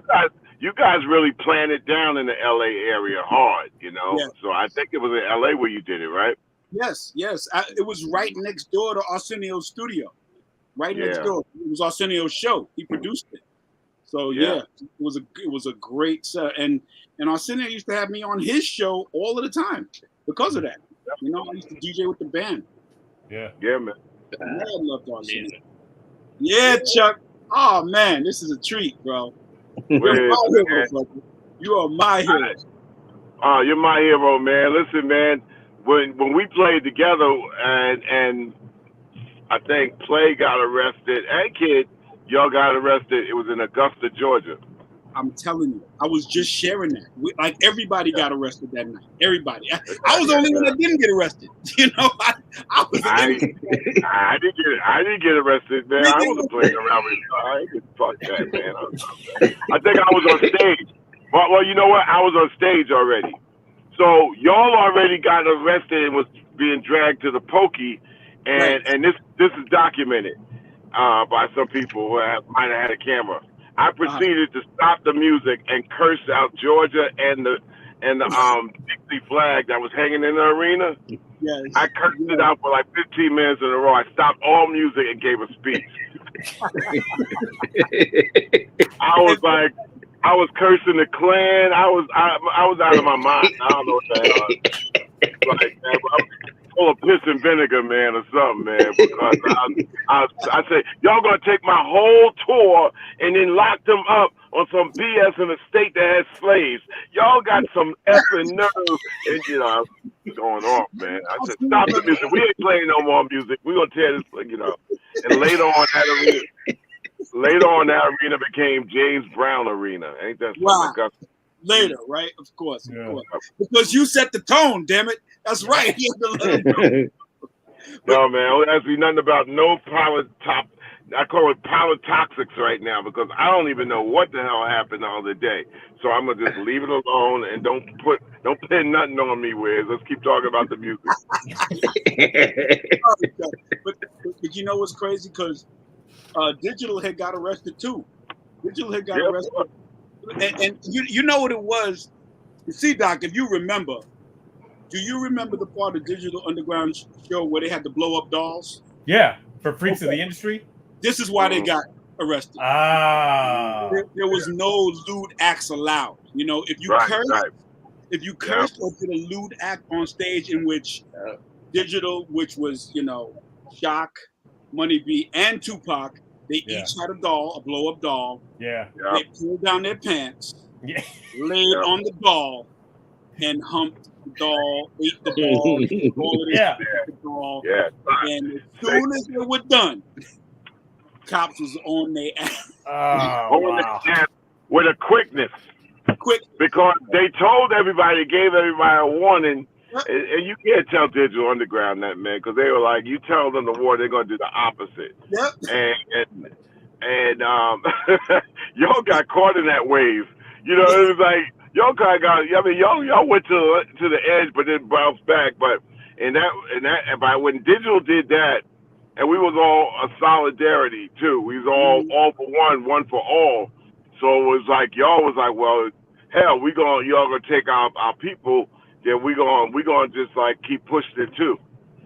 guys really planned it down in the LA area hard, you know. Yeah. So I think it was in LA where you did it, right? Yes. It was right next door to Arsenio's studio. Right next door. It was Arsenio's show. He produced it. So it was a great set. And Arsenio used to have me on his show all of the time because of that. You know, I used to DJ with the band. Yeah. Yeah, man. I loved Arsenio. Yeah, Chuck. Oh man, this is a treat, bro. You're my hero, brother. You are my hero. Oh, you're my hero, man. Listen, man. When we played together and I think Play got arrested and Kid, y'all got arrested. It was in Augusta, Georgia. I'm telling you, I was just sharing that. Like everybody got arrested that night. Everybody. I was the only one that didn't get arrested. You know, I didn't get arrested, man. I wasn't playing around with you. I ain't fuck that, man. I think I was on stage. Well, you know what? I was on stage already. So y'all already got arrested and was being dragged to the pokey. And this is documented by some people who might have had a camera. I proceeded to stop the music and curse out Georgia and the Dixie flag that was hanging in the arena. Yes. I cursed it out for like 15 minutes in a row. I stopped all music and gave a speech. I was cursing the Klan. I was out of my mind. I don't know what the hell. Like, man, I'm full of piss and vinegar, man, or something, man. Because I said, y'all gonna take my whole tour and then lock them up on some BS in a state that has slaves. Y'all got some effing nerve, and you know, I was going off, man. I said, stop the music. We ain't playing no more music. We gonna tear this, you know. And later on that arena became James Brown Arena. Ain't that something? Later, right? Of course. Because you set the tone, damn it. That's right. No, man, it has to be nothing about no I call it toxics right now because I don't even know what the hell happened the other day. So I'm gonna just leave it alone and don't pin nothing on me, Wiz. Let's keep talking about the music. but you know what's crazy? Because Digital had got arrested too. Arrested. And you know what it was? You see, Doc, if you remember, do you remember the part of Digital Underground show where they had to blow up dolls? Yeah, for freaks of the industry. This is why they got arrested. There was no lewd acts allowed. You know, if you cursed or did a lewd act on stage in which Digital, which was, you know, Shock, Money B, and Tupac, they each had a blow-up doll. Yeah. They pulled down their pants, laid on the doll, and humped the doll, ate the doll, all of this the doll. Yeah. And as soon as they were done, cops was on their ass. Oh, wow. With a quickness. Quick. Because they told everybody, gave everybody a warning. And you can't tell Digital Underground that, man, because they were like, you tell them the war, they're going to do the opposite. Yep. And y'all got caught in that wave. You know, it was like, y'all got, y'all went to the edge, but then bounced back. But by when Digital did that, and we was all a solidarity too. We was all for one for all. So it was like y'all was like, well, hell, y'all gonna take our people. Then we gonna just like keep pushing it too.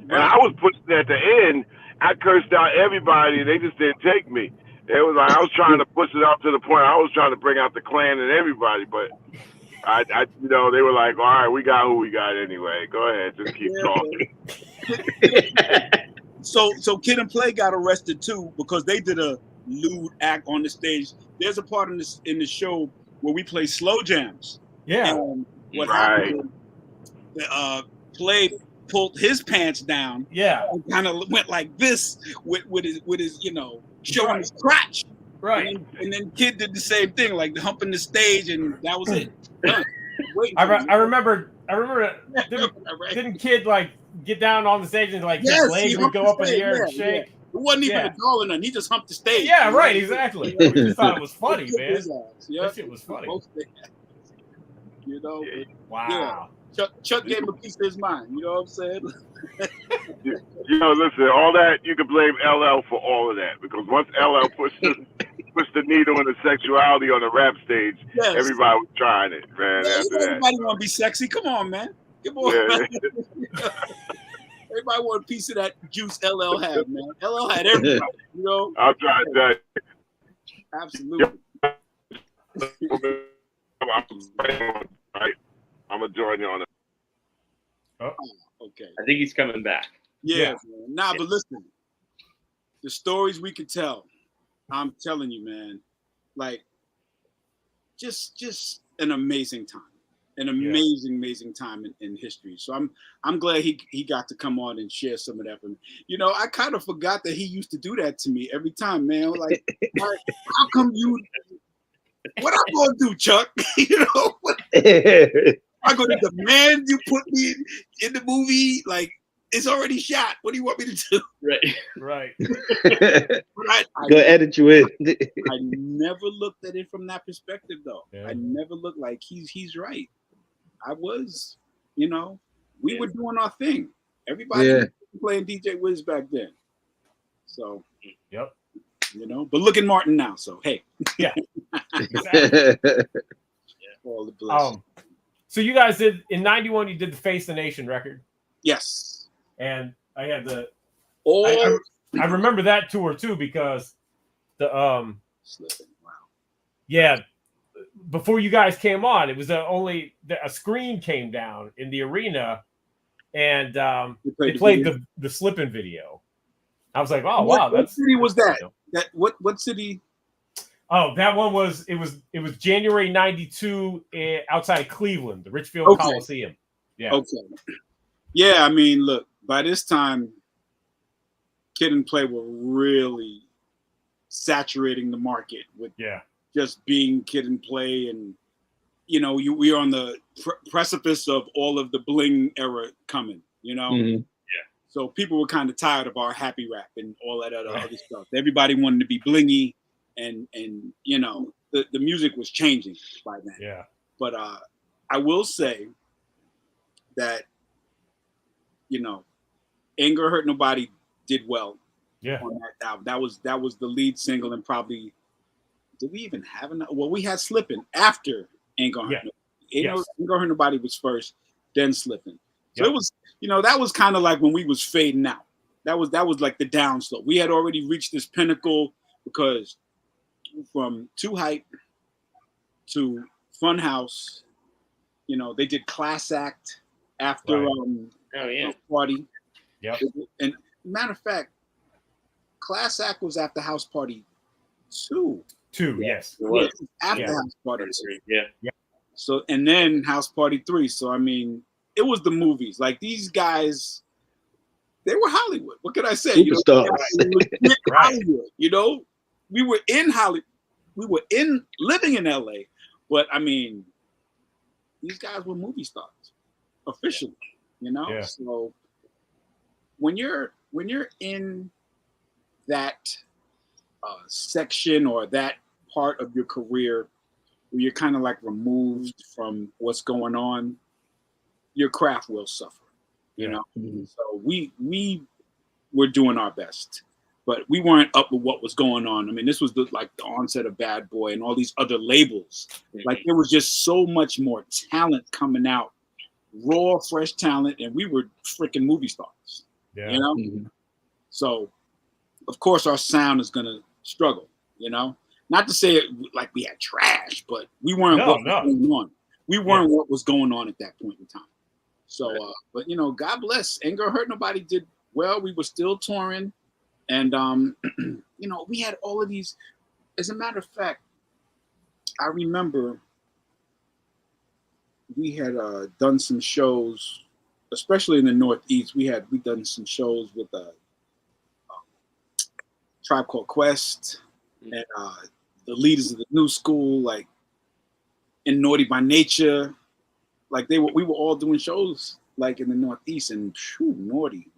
Right. And I was pushing at the end. I cursed out everybody. They just didn't take me. It was like I was trying to push it out to the point. I was trying to bring out the Klan and everybody, but I they were like, all right, we got who we got anyway. Go ahead, just keep talking. So Kid and Play got arrested too because they did a lewd act on the stage. There's a part in the show where we play slow jams. Yeah. And what happened? Play pulled his pants down. Yeah. And kind of went like this with his showing his crotch. Right. And then Kid did the same thing, like humping the stage, and that was it. I remember. Didn't Kid like get down on the stage and like his legs would go up in the air and shake? It wasn't even a doll or nothing. He just humped the stage. Yeah, right, exactly. We just thought it was funny, man. That shit was funny. You know? Wow. Yeah. Chuck gave him a piece of his mind. You know what I'm saying? Listen, all that, you can blame LL for all of that. Because once LL pushed the needle in the sexuality on the rap stage, everybody was trying it, man. Yeah, after that. Everybody want to be sexy. Come on, man. Come on, man. Everybody want a piece of that juice LL had, man. LL had everybody, you know? I'm trying to tell you. Absolutely. I'm going to join you on it. Oh, okay. I think he's coming back. Yeah. Man. Nah, but listen, the stories we could tell, I'm telling you, man, like, just an amazing time. An amazing time in history. So I'm glad he got to come on and share some of that with me. You know, I kind of forgot that he used to do that to me every time, man. Like how come you? What I'm gonna do, Chuck? You know, I'm gonna demand you put me in the movie. Like it's already shot. What do you want me to do? Right. Go edit you in. I never looked at it from that perspective, though. Yeah. I never looked like he's right. I was, we were doing our thing. Everybody was playing DJ Whiz back then. So, yep. But look at Martin now. So, hey. Yeah. Exactly. All the blessings. So you guys did, in 91, you did the Face the Nation record. Yes. And I had I remember that tour too because the before you guys came on, it was only a screen came down in the arena, and they played the Slippin' video. I was like, oh wow, what city was that? What city? Oh, that one was January '92 outside of Cleveland, the Richfield Coliseum. Yeah. Okay. Yeah, I mean, look, by this time, Kid and Play were really saturating the market with just being Kid and Play, and we are on the precipice of all of the bling era coming. Mm-hmm. So people were kind of tired of our happy rap and all that other stuff. Everybody wanted to be blingy, and the music was changing by then. Yeah. But I will say that Ain't Gonna Hurt Nobody did well. Yeah. On that album. That was the lead single, and probably did we even have another? Well, we had Slippin' after Ain't Gonna Hurt Nobody. Ain't Gonna Hurt Nobody was first, then Slippin'. So it was, that was kind of like when we was fading out. That was like the downslope. We had already reached this pinnacle because from Too Hype to Funhouse, they did Class Act after Party. Yep. And matter of fact, Class Act was after House Party 2. Yes. After House Party 2. Yeah. So, and then House Party 3. So, I mean, it was the movies. Like, these guys, they were Hollywood. What can I say? Superstars. Hollywood, you know? We were in Hollywood. We were living in LA. But, I mean, these guys were movie stars, officially, you know? Yeah. So, when you're in that section or that part of your career where you're kind of like removed from what's going on, your craft will suffer, you know? Mm-hmm. So we were doing our best, but we weren't up with what was going on. I mean, this was the onset of Bad Boy and all these other labels. Like, there was just so much more talent coming out, raw, fresh talent, and we were freaking movie stars, you know? Mm-hmm. So, of course, our sound is going to struggle, you know? Not to say it like we had trash, but we weren't what was going on. We weren't what was going on at that point in time. So, but, you know, God bless. Ain't Gonna Hurt Nobody did well. We were still touring. And, you know, we had all of these. As a matter of fact, I remember we had done some shows, especially in the Northeast. We done some shows with a Tribe Called Quest and the Leaders of the New School, like in Naughty by Nature. Like we were all doing shows like in the Northeast, and Naughty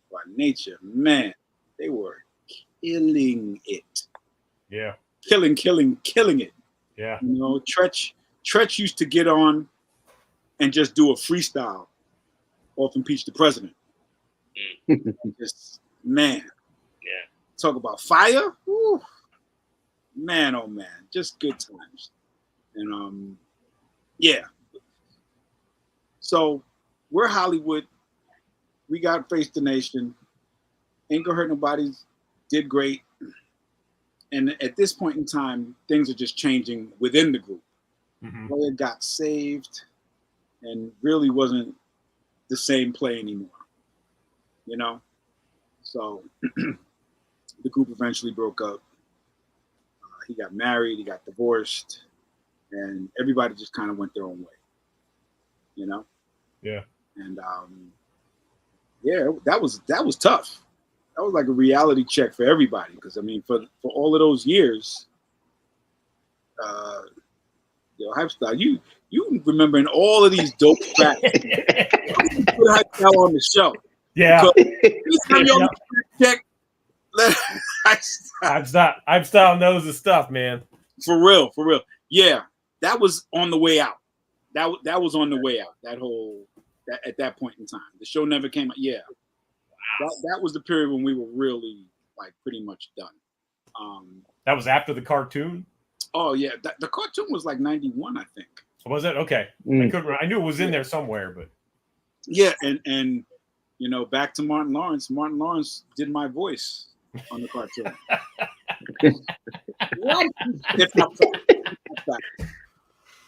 by Nature, man, they were killing it. Yeah. Killing it. Yeah. You know, Tretch used to get on and just do a freestyle off Impeach the President. Just, man. Yeah. Talk about fire. Woo. Man, oh man. Just good times. And yeah. So we're Hollywood. We got Face the Nation. Ain't Gonna Hurt Nobody did great. And at this point in time, things are just changing within the group. Mm-hmm. Player got saved and really wasn't the same play anymore. You know? So the group eventually broke up. He got married, he got divorced, and everybody just kind of went their own way. You know? Yeah. And yeah, that was tough. That was like a reality check for everybody, because I mean, for all of those years, Hypestyle, you remembering all of these dope tracks. Put Hypestyle on the show. Yeah. Check. Hypestyle knows the stuff, man. For real. Yeah, that was on the way out. That was on the way out. At that point in time, the show never came out. Yeah. That was the period when we were really like pretty much done. That was after the cartoon? Oh yeah, the cartoon was like 91, I think. Was it? Okay. I knew it was in there somewhere, but yeah, and you know, back to Martin Lawrence. Martin Lawrence did my voice on the cartoon. What? If not fact.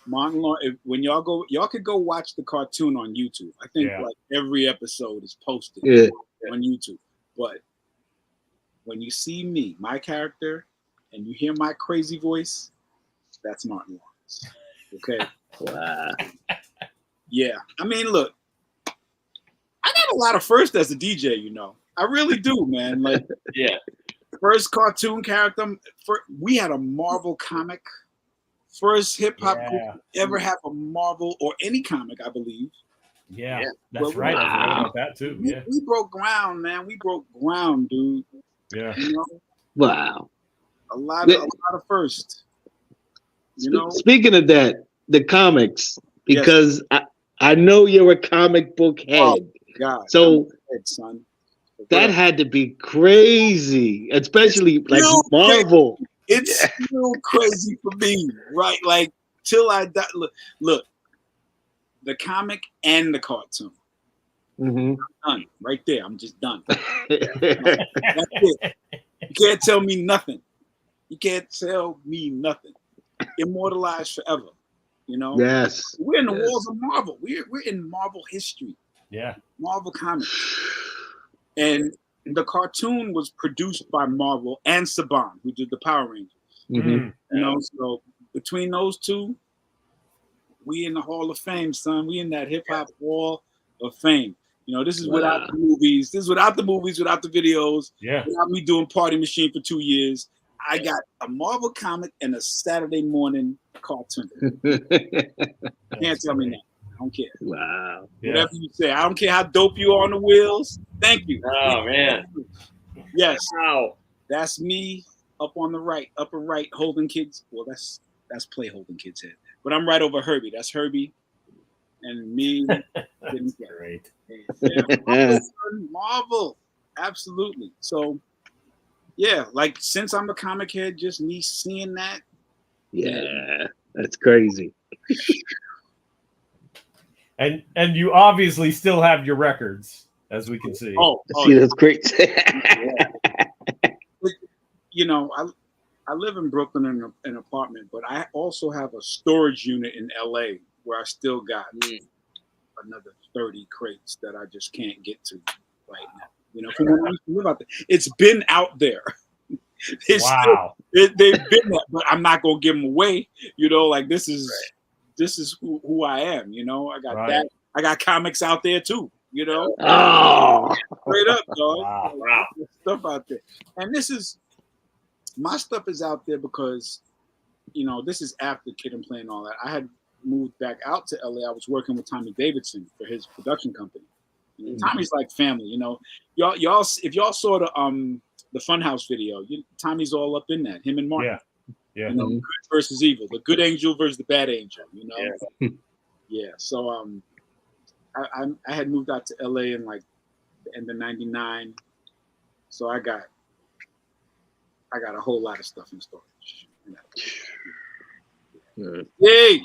Martin Lawrence. When y'all could go watch the cartoon on YouTube. I think like every episode is posted on YouTube. But when you see me, my character, and you hear my crazy voice, that's Martin Lawrence. Okay. Wow. Yeah. I mean, look, I got a lot of firsts as a DJ, you know. I really do, man. Like, yeah. First cartoon character. We had a Marvel comic. First hip hop group to ever have a Marvel or any comic, I believe. Yeah, that's right. I forgot about that too. Yeah, we broke ground, man. We broke ground, dude. Yeah. You know? Wow. A lot of first. You know. Speaking of that, the comics, because I know you're a comic book head. Oh, God. So head, son. that had to be crazy, especially like Marvel. Crazy. It's still crazy for me, right? Like till I die. Look, the comic and the cartoon. Mm-hmm. I'm done right there. I'm just done. That's it. You can't tell me nothing. You can't tell me nothing. Immortalized forever. You know. Yes. We're in the walls of Marvel. We're in Marvel history. Yeah. Marvel comics. And the cartoon was produced by Marvel and Saban, who did the Power Rangers. Mm-hmm. You know, so between those two, We in the Hall of Fame, son. We in that hip hop Hall of Fame. You know, this is without the movies. This is without the movies, without the videos. Yeah. Without me doing Party Machine for 2 years. I got a Marvel comic and a Saturday morning cartoon. Can't tell me that. I don't care. Wow. Whatever you say. I don't care how dope you are on the wheels. Thank you. Oh man. Yes. Wow. That's me up on the right, upper right, holding kids. Well, that's play holding kids' head. But I'm right over Herbie. That's Herbie. And me. That's great. Yeah, Marvel. Absolutely. So yeah, like since I'm a comic head, just me seeing that. Yeah, that's crazy. And you obviously still have your records, as we can see. See, that's great. You know, I live in Brooklyn in an apartment, but I also have a storage unit in LA where I still got another 30 crates that I just can't get to right now. You know, from when I used to live out there, it's been out there. Wow. They've been there, but I'm not gonna give them away. You know, like this is who I am. You know, I got that. I got comics out there too. You know, straight up, dog. Wow. Stuff out there, and my stuff is out there because, you know, this is after Kid and Play and all that. I had moved back out to LA. I was working with Tommy Davidson for his production company. You know, Tommy's like family. You know, y'all. If y'all saw the Funhouse video, Tommy's all up in that. Him and Martin. Yeah. You know, good versus evil, the good angel versus the bad angel. You know. Yeah. So I had moved out to LA in like the end of '99. So I got a whole lot of stuff in storage. Hey,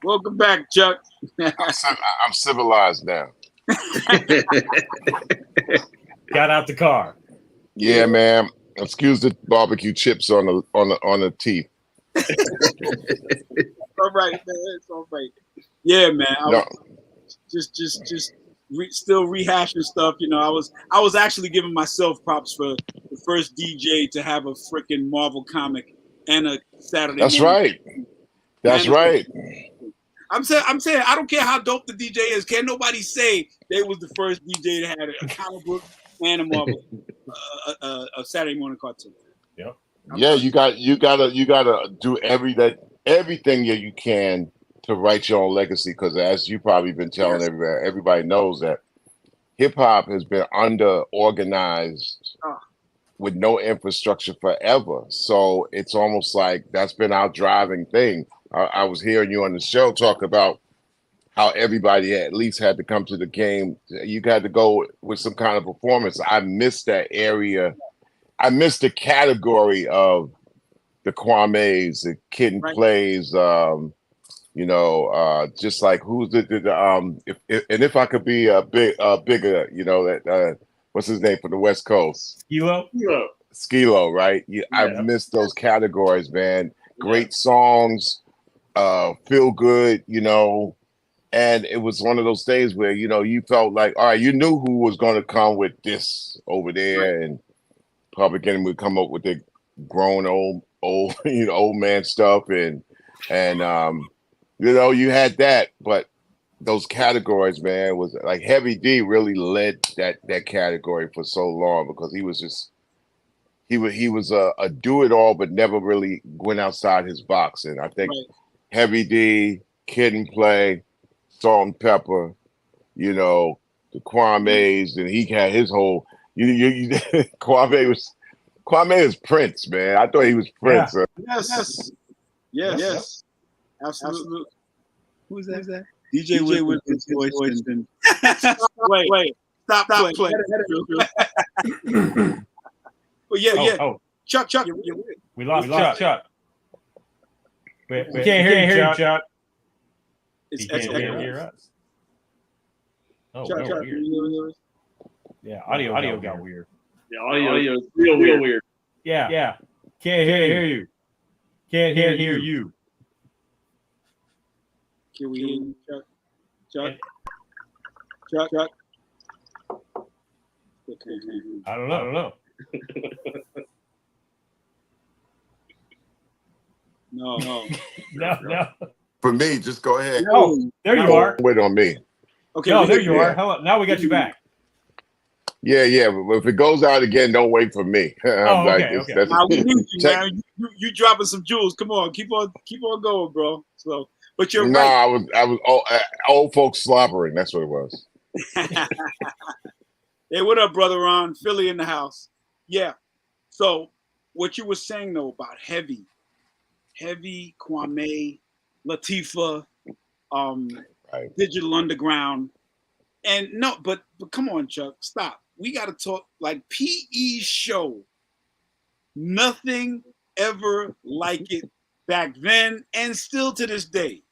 welcome back, Chuck. I'm civilized now. Got out the car. Yeah, man. Excuse the barbecue chips on the teeth. All right, man. It's all right. Yeah, man. I was still rehashing stuff. You know, I was actually giving myself props for the first DJ to have a freaking Marvel comic and a Saturday. That's right. That's right. I'm saying I don't care how dope the DJ is. Can't nobody say they was the first DJ that had a comic book and a Marvel a Saturday morning cartoon. Yep. Yeah, you gotta do everything that you can to write your own legacy, because as you probably been telling everybody knows that hip hop has been under organized with no infrastructure forever. So it's almost like that's been our driving thing. I was hearing you on the show talk about how everybody at least had to come to the game. You had to go with some kind of performance. I missed that area. I missed the category of the Kwame's, the Kid and Plays, just like who's if I could be bigger, you know, that what's his name from the West Coast? Skilo, right? Yeah, I missed those categories, man. Great songs, feel good, you know. And it was one of those days where, you know, you felt like, all right, you knew who was going to come with this over there, and Public Enemy would come up with the grown old old man stuff, and you know, you had that, but those categories, man, was like Heavy D really led that category for so long, because he was just he was a do it all, but never really went outside his box. And I think Heavy D, Kid and Play, Salt and Pepper, you know, the Kwame's, and he had his whole Kwame is Prince, man. I thought he was Prince. Yes. Absolutely. Who's that? DJ Whiz with his voice. Wait. Stop playing. Well, yeah. Chuck. We lost Chuck. We can't hear you, Chuck. He can't hear us. Oh, Chuck, weird. Yeah, audio got weird. The audio is real weird. Yeah. Can't hear you. Can't hear you. Can we hear you, Chuck? Chuck? I don't know. No. No. For me, just go ahead. Oh, there you are. Wait on me. Okay. No, there you Yeah. are. Hello. Now we got you back. Yeah. But if it goes out again, don't wait for me. Oh, okay. Nah, we need you, man. You dropping some jewels. Come on, keep on going, bro. So, but you're No, right. I was old folks slobbering. That's what it was. Hey, what up, brother Ron? Philly in the house. Yeah. So, what you were saying though about Heavy, Kwame, Latifah, Right. Digital Underground, and no, but come on, Chuck, stop. We got to talk like PE show. Nothing ever like it back then, and still to this day.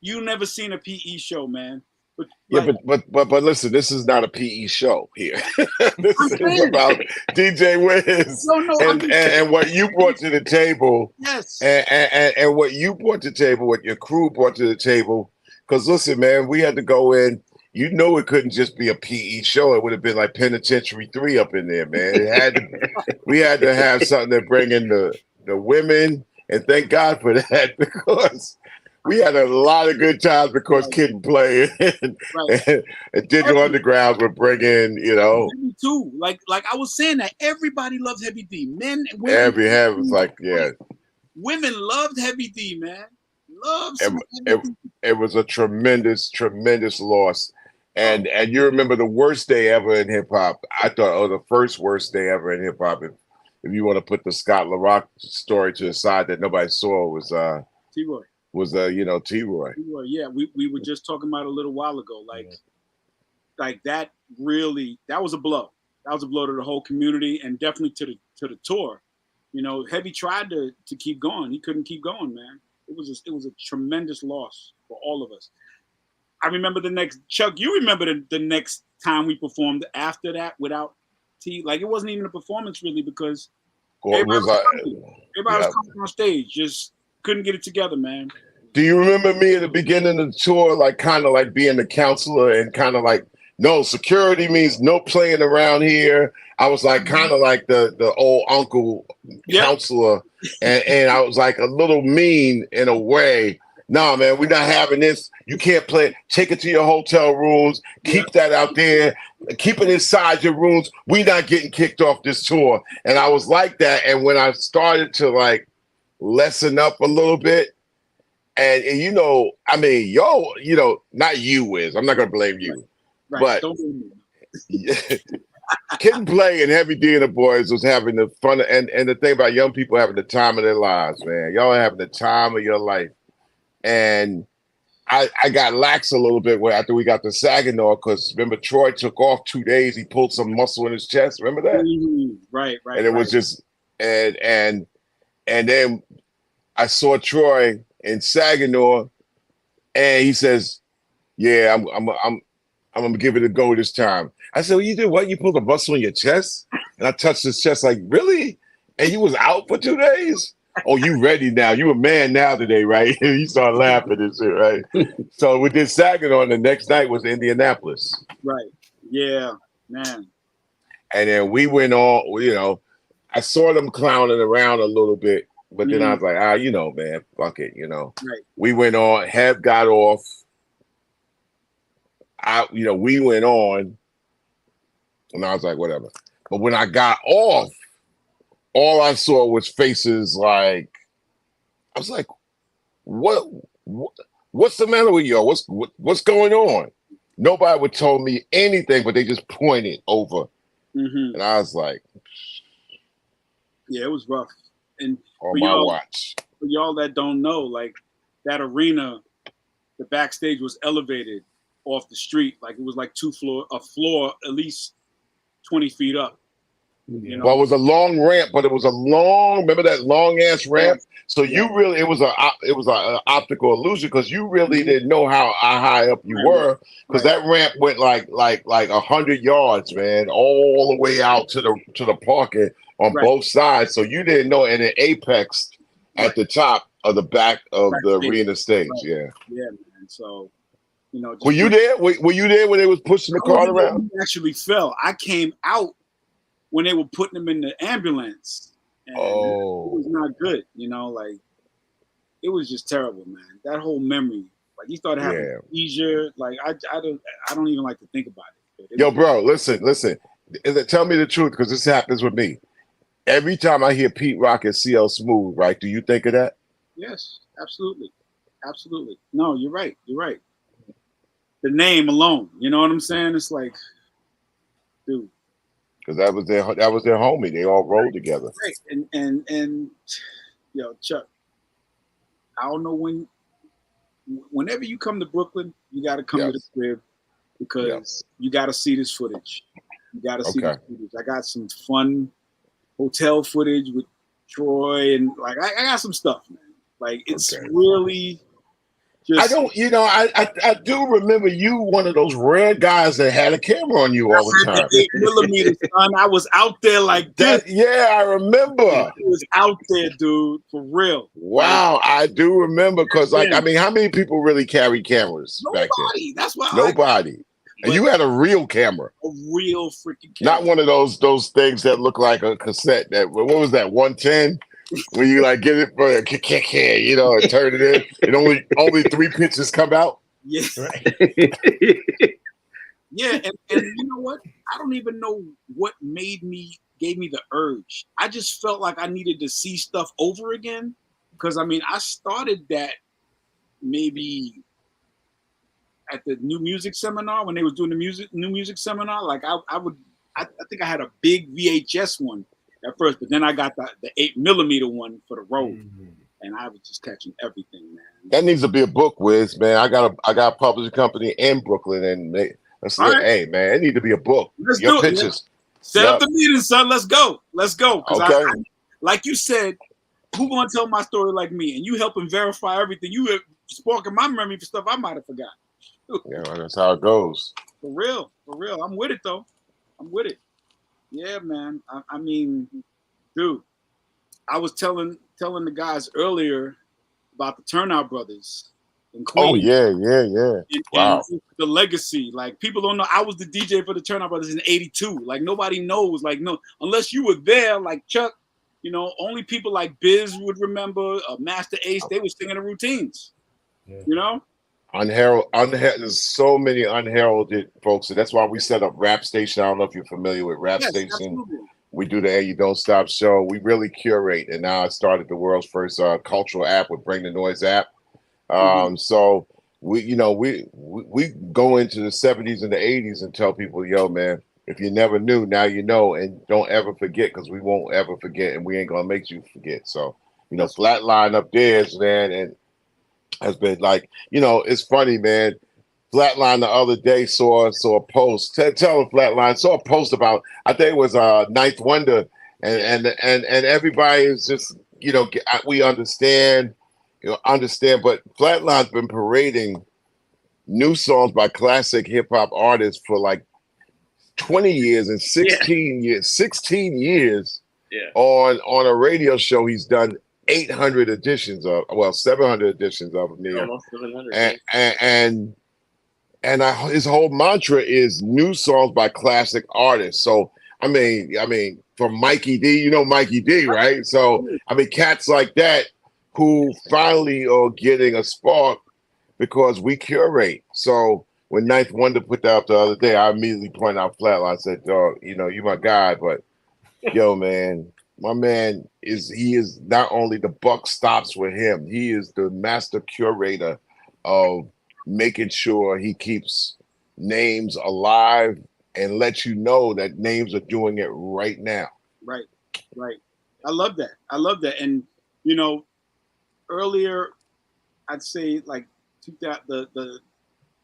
You never seen a PE show, man. But Yeah, like, but listen, this is not a PE show here. This is about DJ Whiz and what you brought to the table. Yes. And what you brought to the table, what your crew brought to the table. Because listen, man, we had to go in. You know, it couldn't just be a PE show. It would have been like Penitentiary 3 up in there, man. It had to. We had to have something to bring in the women, and thank God for that because we had a lot of good times because Kid and Play and Digital Underground would bring in, you know. Heavy too. Like I was saying that everybody loves Heavy D. Men and women. Was like, yeah. Women loved Heavy D, man. It was a tremendous loss. And you remember the worst day ever in hip hop. I thought, the first worst day ever in hip hop. If you want to put the Scott LaRock story to the side that nobody saw was T-Roy. T-Roy. T-Roy, yeah, we were just talking about a little while ago. Like that really, that was a blow. That was a blow to the whole community and definitely to the tour. You know, Heavy tried to keep going. He couldn't keep going, man. It was a tremendous loss for all of us. I remember Chuck, you remember the next time we performed after that without T? Like, it wasn't even a performance really because everybody was coming on stage, just couldn't get it together, man. Do you remember me at the beginning of the tour, like kind of like being the counselor and kind of like, no, security means no playing around here. I was like kind of like the old uncle counselor, and I was like a little mean in a way. No, man, we're not having this. You can't play. Take it to your hotel rooms. Keep that out there. Keep it inside your rooms. We're not getting kicked off this tour. And I was like that. And when I started to like lessen up a little bit, and you know, I mean, not you, Wiz. I'm not gonna blame you, but Kid and Play and Heavy D and the boys was having the fun. And the thing about young people having the time of their lives, man. Y'all are having the time of your life. And I got lax a little bit after we got to Saginaw because remember Troy took off 2 days. He pulled some muscle in his chest. Remember that? Right. And it was just and then I saw Troy in Saginaw, and he says, "Yeah, I'm gonna give it a go this time." I said, "Well, you did what? You pulled a muscle in your chest?" And I touched his chest like, "Really? And you was out for 2 days?" Oh, you ready now? You a man now today, right? You start laughing and shit, right? So we did Saginaw, and the next night was Indianapolis. Right. Yeah, man. And then we went on, you know, I saw them clowning around a little bit, but then I was like, man, fuck it, you know. Right. We went on, Hev got off. We went on, and I was like, whatever. But when I got off, all I saw was faces like, I was like, what's the matter with y'all? What's going on? Nobody would tell me anything, but they just pointed over. Mm-hmm. And I was like, yeah, it was rough. And on my watch. For y'all that don't know, like that arena, the backstage was elevated off the street. Like it was like a floor at least 20 feet up. You know? Well, it was a long ramp, but it was remember that long ass ramp? So you really, it was an optical illusion because you really didn't know how high up you were because that ramp went like 100 yards, man, all the way out to the parking on both sides. So you didn't know, and it apexed at the top of the back of the arena stage. Right. Yeah, man. So, you know, were you there? Were you there when they was pushing the car around? He actually fell. I came out when they were putting him in the ambulance. And it was not good, you know, like it was just terrible, man. That whole memory, like he started having a seizure. Like I don't even like to think about it. Yo, bro, listen. Tell me the truth, because this happens with me. Every time I hear Pete Rock and CL Smooth, right? Do you think of that? Yes, absolutely. No, you're right. The name alone, you know what I'm saying? It's like, dude. Because that was their homie. They all rolled together. Right. And yo, Chuck, I don't know whenever you come to Brooklyn, you got to come to the crib, because you got to see this footage. You got to see this footage. I got some fun hotel footage with Troy, and like I got some stuff, man. Like it's really just. I don't, I do remember you one of those rare guys that had a camera on you all the time. 8mm, son. I was out there like this. Yeah, I remember. I was out there, dude, for real. Wow, like, I do remember, because I mean, how many people really carry cameras back then? Nobody. That's why. Nobody. And you had a real camera. A real freaking camera. Not one of those things that look like a cassette. What was that, 110? Where you like get it for a kick, and turn it in, and only 3 pictures come out. Yeah. Right. Yeah, and you know what? I don't even know what gave me the urge. I just felt like I needed to see stuff over again, because I mean, I started that maybe at the new music seminar when they was doing the new music seminar. Like I think I had a big VHS one at first, but then I got the 8mm one for the road, and I was just catching everything, man. That needs to be a book, Wiz, man. I got a publishing company in Brooklyn, and hey, man, it need to be a book. Let's Your do it, pictures. Man. Set up the meeting, son. Let's go. Okay. Like you said, who gonna tell my story like me? And you helping verify everything. You have sparking my memory for stuff I might have forgot. Yeah, that's how it goes. For real. I'm with it though. I'm with it. Yeah, man. I mean, dude, I was telling the guys earlier about the Turnout Brothers in Queens. Oh yeah. Wow. And the legacy. Like, people don't know I was the DJ for the Turnout Brothers in '82. Like, nobody knows. Like, no, unless you were there, like Chuck, only people like Biz would remember, Master Ace, they were singing the routines. Yeah. There's so many unheralded folks, and that's why we set up Rap Station. I don't know if you're familiar with Rap Station. Absolutely. We do the You Don't Stop show. We really curate, and now I started the world's first cultural app with Bring the Noise app. So we go into the 70s and the 80s and tell people, yo, man, if you never knew, now you know, and don't ever forget, because we won't ever forget, and we ain't gonna make you forget. So Flatline up there, man, and has been like, it's funny, man. Flatline the other day saw a post. Tell him, Flatline, saw a post about, I think it was Ninth Wonder, and everybody is just, we understand, but Flatline's been parading new songs by classic hip hop artists for like 20 years and 16 years on a radio show. He's done 800 editions of, 700 editions of them there. Almost 700. And his whole mantra is new songs by classic artists. So I mean, from Mikey D, Mikey D, right? So I mean, cats like that who finally are getting a spark because we curate. So when Ninth Wonder put that up the other day, I immediately pointed out Flatline. I said, dog, you my guy, but yo, man, my man is not only the buck stops with him, he is the master curator of making sure he keeps names alive and lets you know that names are doing it right now. Right. I love that. And earlier, I'd say like the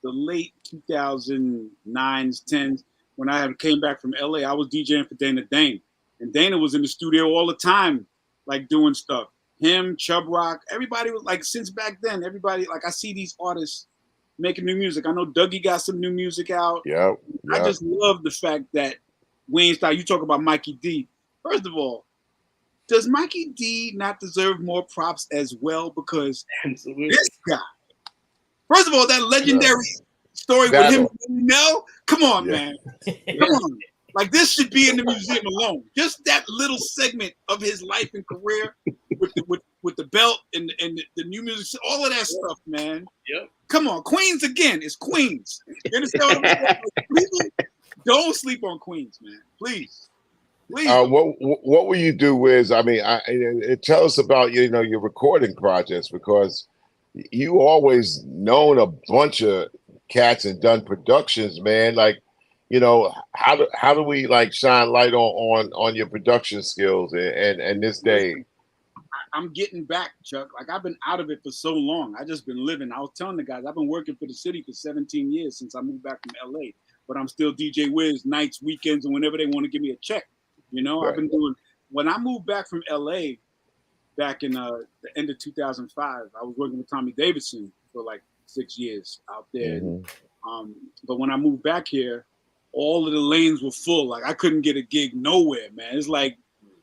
late 2009s, 10s, when I came back from LA, I was DJing for Dana Dane. And Dana was in the studio all the time, like doing stuff. Him, Chub Rock, everybody was like, since back then, everybody, like, I see these artists making new music. I know Dougie got some new music out. Yeah. I just love the fact that Wayne Style, you talk about Mikey D. First of all, does Mikey D not deserve more props as well? Because this guy, first of all, that legendary story with him, come on, man. Come on. Like, this should be in the museum alone. Just that little segment of his life and career with the belt and the new music, all of that stuff, man. Yep. Come on, Queens again. It's Queens. You understand what I'm saying? Don't sleep on Queens, man. Please. What will you do, Wiz? I mean, tell us about your recording projects, because you always known a bunch of cats and done productions, man. Like, how do we like shine light on your production skills and this day? I'm getting back, Chuck. Like, I've been out of it for so long. I just been living. I was telling the guys, I've been working for the city for 17 years since I moved back from LA. But I'm still DJ Whiz nights, weekends, and whenever they want to give me a check. Right. I've been doing. When I moved back from LA back in the end of 2005, I was working with Tommy Davidson for like 6 years out there. Mm-hmm. But when I moved back here, all of the lanes were full. Like, I couldn't get a gig nowhere, man. It's like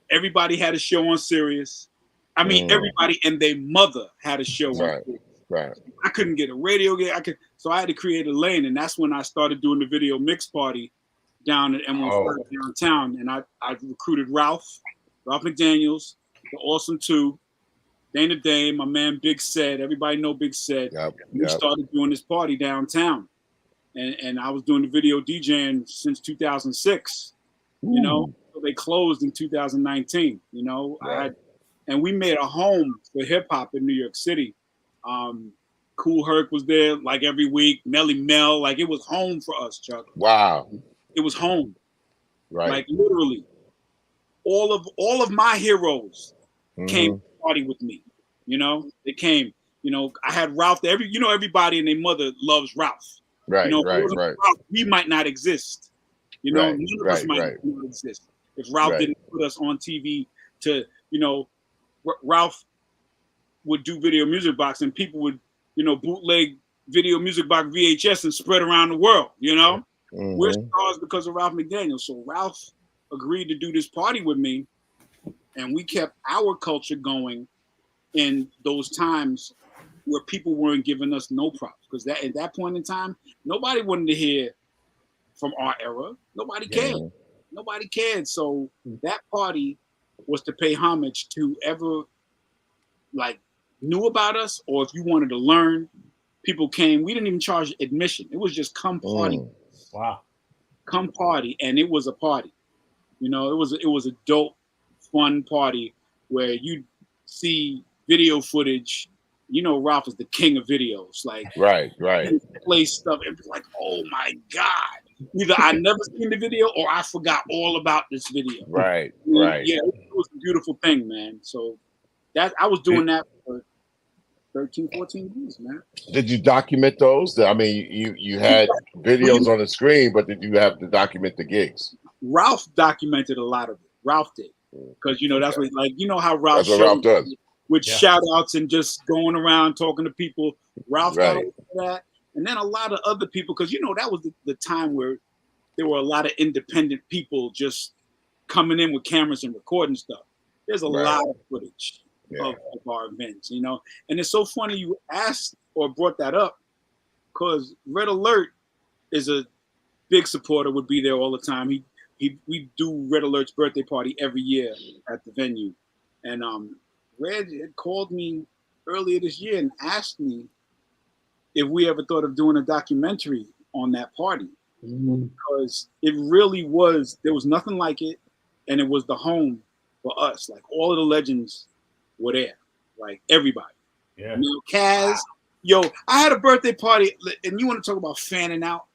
everybody had a show on Sirius. I mean, everybody and their mother had a show. Right. I couldn't get a radio gig. So I had to create a lane, and that's when I started doing the video mix party down at M15 downtown. And I recruited Ralph McDaniels, the Awesome Two, Dana Dame, my man Big Sed. Everybody know Big Sed. We started doing this party downtown, and I was doing the video DJing since 2006. So they closed in 2019. Right. And we made a home for hip hop in New York City. Kool Herc was there like every week. Melly Mel, like it was home for us, Chuck. Wow, it was home. Right, like literally, all of my heroes came to party with me. They came. I had Ralph. Everybody and their mother loves Ralph. Right, right. Ralph, we might not exist. None of us might not exist if Ralph didn't put us on TV to Ralph would do video music box, and people would, bootleg video music box VHS and spread around the world. We're stars because of Ralph McDaniel. So Ralph agreed to do this party with me, and we kept our culture going in those times where people weren't giving us no props, because at that point in time, nobody wanted to hear from our era. Nobody cared. Nobody cared. So that party was to pay homage to whoever knew about us, or if you wanted to learn, people came. We didn't even charge admission. It was just come party. Wow. Come party. And it was a party. It was a dope, fun party where you'd see video footage. Ralph is the king of videos. Right. Play stuff and be like, oh my God. Either I never seen the video or I forgot all about this video. Right. Yeah, it was a beautiful thing, man. So that I was doing that for 13, 14 years, man. Did you document those? I mean, you had videos on the screen, but did you have to document the gigs? Ralph documented a lot of it. Ralph did. Because, that's what, how Ralph That's what Ralph does. With shout outs and just going around talking to people. Ralph got over that. And then a lot of other people, because, that was the time where there were a lot of independent people just coming in with cameras and recording stuff. There's a lot of footage of our events, And it's so funny you asked or brought that up, because Red Alert is a big supporter, would be there all the time. We do Red Alert's birthday party every year at the venue. And Red had called me earlier this year and asked me if we ever thought of doing a documentary on that party. Because it really was, there was nothing like it. And it was the home for us. Like, all of the legends were there. Like, everybody. Yeah. Kaz. Wow. Yo, I had a birthday party, and you want to talk about fanning out?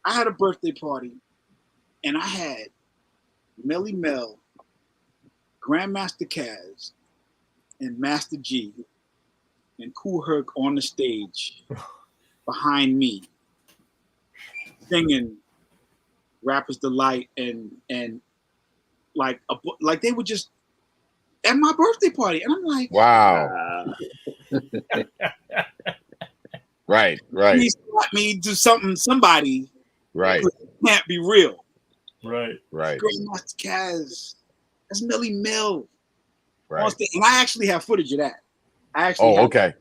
I had a birthday party, and I had Melly Mel, Grandmaster Kaz, and Master G, and Kool Herc on the stage behind me, singing Rapper's Delight, and like they were just at my birthday party, and I'm like, wow. Right. Please let me do somebody. Right. Can't be real. Right. Grandmaster Kaz. That's Melly Mel. Right. And I actually have footage of that. Okay.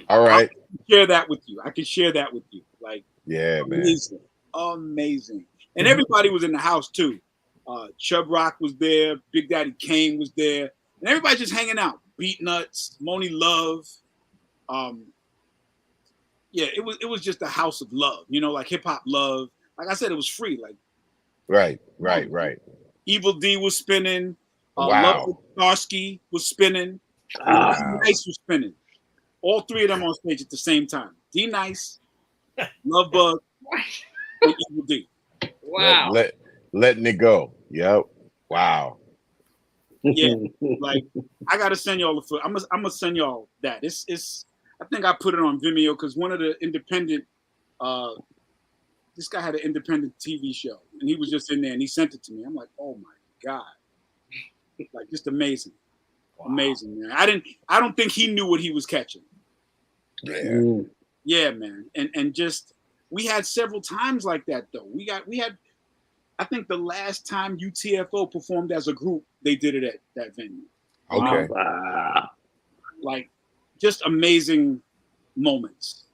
All right. I can share that with you. Like, yeah, amazing. Man. Amazing. And everybody was in the house too. Chubb Rock was there. Big Daddy Kane was there. and everybody just hanging out. Beat Nuts, Moni Love. Yeah, it was just a house of love, you know, like hip hop love. Like I said, it was free. Like Right. Evil D was spinning. Wow. Love Starsky was spinning. Wow. D-Nice was spinning. All three of them on stage at the same time. D-Nice, Love Bug, and Evil D. Wow. Letting it go. Yep. Wow. Yeah, like I gotta send y'all the foot. I'm gonna send y'all that. It's. I think I put it on Vimeo because one of the independent. This guy had an independent TV show, and he was just in there, and he sent it to me. I'm like, oh my god, like just amazing, amazing, man. I don't think he knew what he was catching. Yeah. Yeah, man, and just we had several times like that though. We had. I think the last time UTFO performed as a group, they did it at that venue. Okay. Wow. Like, just amazing moments.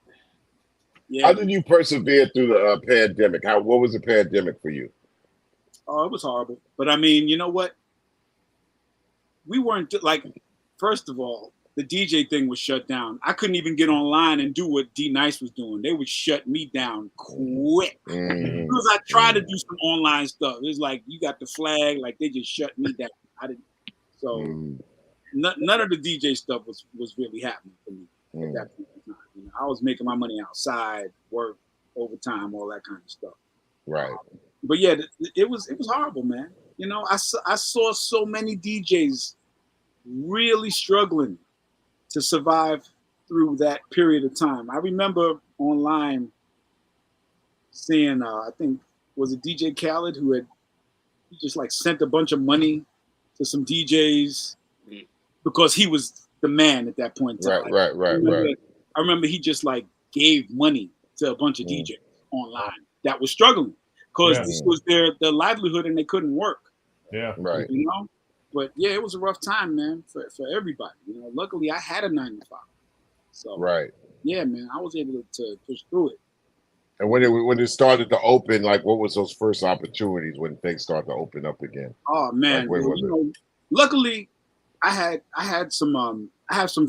Yeah. How did you persevere through the pandemic? What was the pandemic for you? Oh, it was horrible. But I mean, you know what? We weren't like. First of all, the DJ thing was shut down. I couldn't even get online and do what D-Nice was doing. They would shut me down quick. Mm. Because I tried to do some online stuff. It was like, you got the flag. Like, they just shut me down. I didn't. So, none of the DJ stuff was really happening for me at that point in time. You know, I was making my money outside, work, overtime, all that kind of stuff. Right. But yeah, it was horrible, man. You know, I saw so many DJs really struggling to survive through that period of time. I remember online seeing, I think, was it DJ Khaled who had just like sent a bunch of money to some DJs because he was the man at that point in time. Right. I remember he just like gave money to a bunch of DJs online that was struggling because this was their livelihood and they couldn't work. Yeah. Right. You know? But yeah, it was a rough time, man, for everybody. You know, luckily I had a 9 to 5. So yeah, man, I was able to push through it. And when it started to open, like what was those first opportunities when things started to open up again? Oh man, like, you know, luckily I have some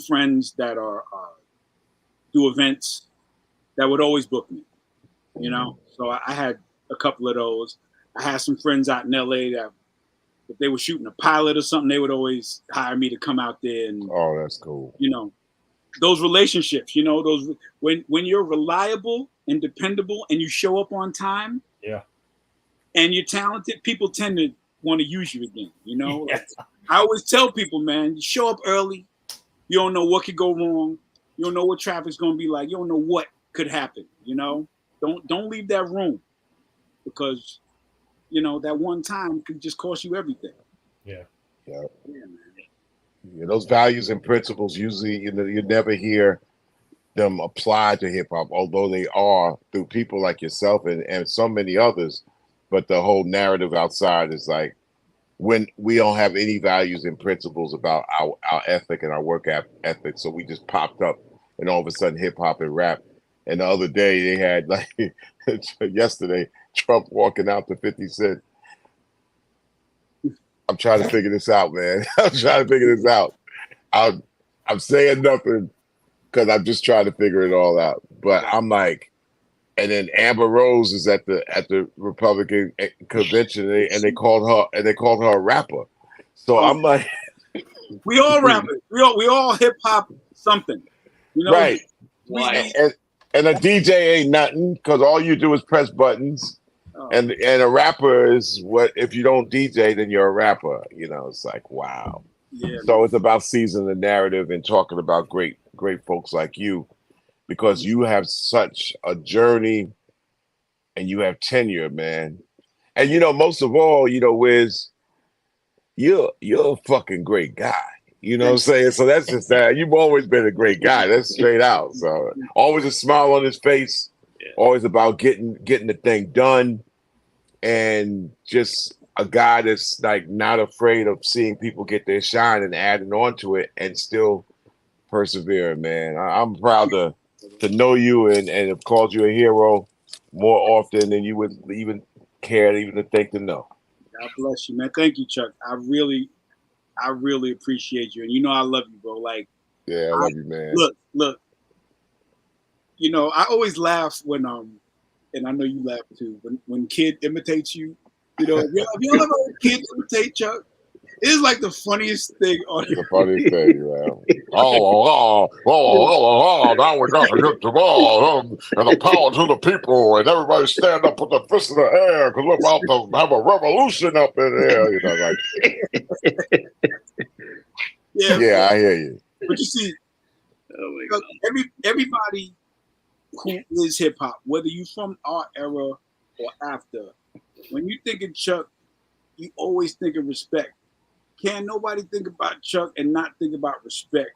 friends that are do events that would always book me. You know, so I had a couple of those. I had some friends out in LA that if they were shooting a pilot or something, they would always hire me to come out there and. Oh, that's cool. You know, those relationships. You know, those when you're reliable and dependable and you show up on time. Yeah. And you're talented, people tend to want to use you again. You know, Yes. I always tell people, man, you show up early. You don't know what could go wrong. You don't know what traffic's gonna be like. You don't know what could happen. You know, don't leave that room because. You know, that one time could just cost you everything. Yeah, man. Yeah, those values and principles usually, you never hear them applied to hip hop, although they are through people like yourself and so many others. But the whole narrative outside is like when we don't have any values and principles about our ethic and our work ethic, so we just popped up and all of a sudden hip hop and rap. And the other day they had like yesterday. Trump walking out to 50 Cent. I'm trying to figure this out, man. I'm trying to figure this out. I'm saying nothing because I'm just trying to figure it all out. But I'm like, and then Amber Rose is at the Republican convention, and they called her a rapper. So I'm like, we all rappers. We all hip hop something, you know? Right? And a DJ ain't nothing because all you do is press buttons. And a rapper is what if you don't DJ, then you're a rapper. You know, it's like wow. Yeah. So it's about seasoning the narrative and talking about great folks like you, because you have such a journey and you have tenure, man. And you know, most of all, you know, Wiz, you're a fucking great guy. You know what I'm saying? So that's just that. You've always been a great guy. That's straight out. So always a smile on his face. Always about getting the thing done, and just a guy that's like not afraid of seeing people get their shine and adding on to it and still persevering, man. I'm proud to know you and have called you a hero more often than you would even care even to think to know. God bless you, man. Thank you, Chuck. I I really appreciate you, and you know I love you, bro. Like, Yeah, I love you, man. Look. You know, I always laugh when and I know you laugh too when kid imitates you. You know, if y'all ever heard kids imitate Chuck, it's like the funniest thing on The funniest thing, man. Now we got to get the ball and the power to the people, and everybody stand up, put the fist in the air because we're about to have a revolution up in here. You know, like. Yeah, I hear you. But you see, everybody who is hip hop, whether you from our era or after, when you think of Chuck, you always think of respect. Can't nobody think about Chuck and not think about respect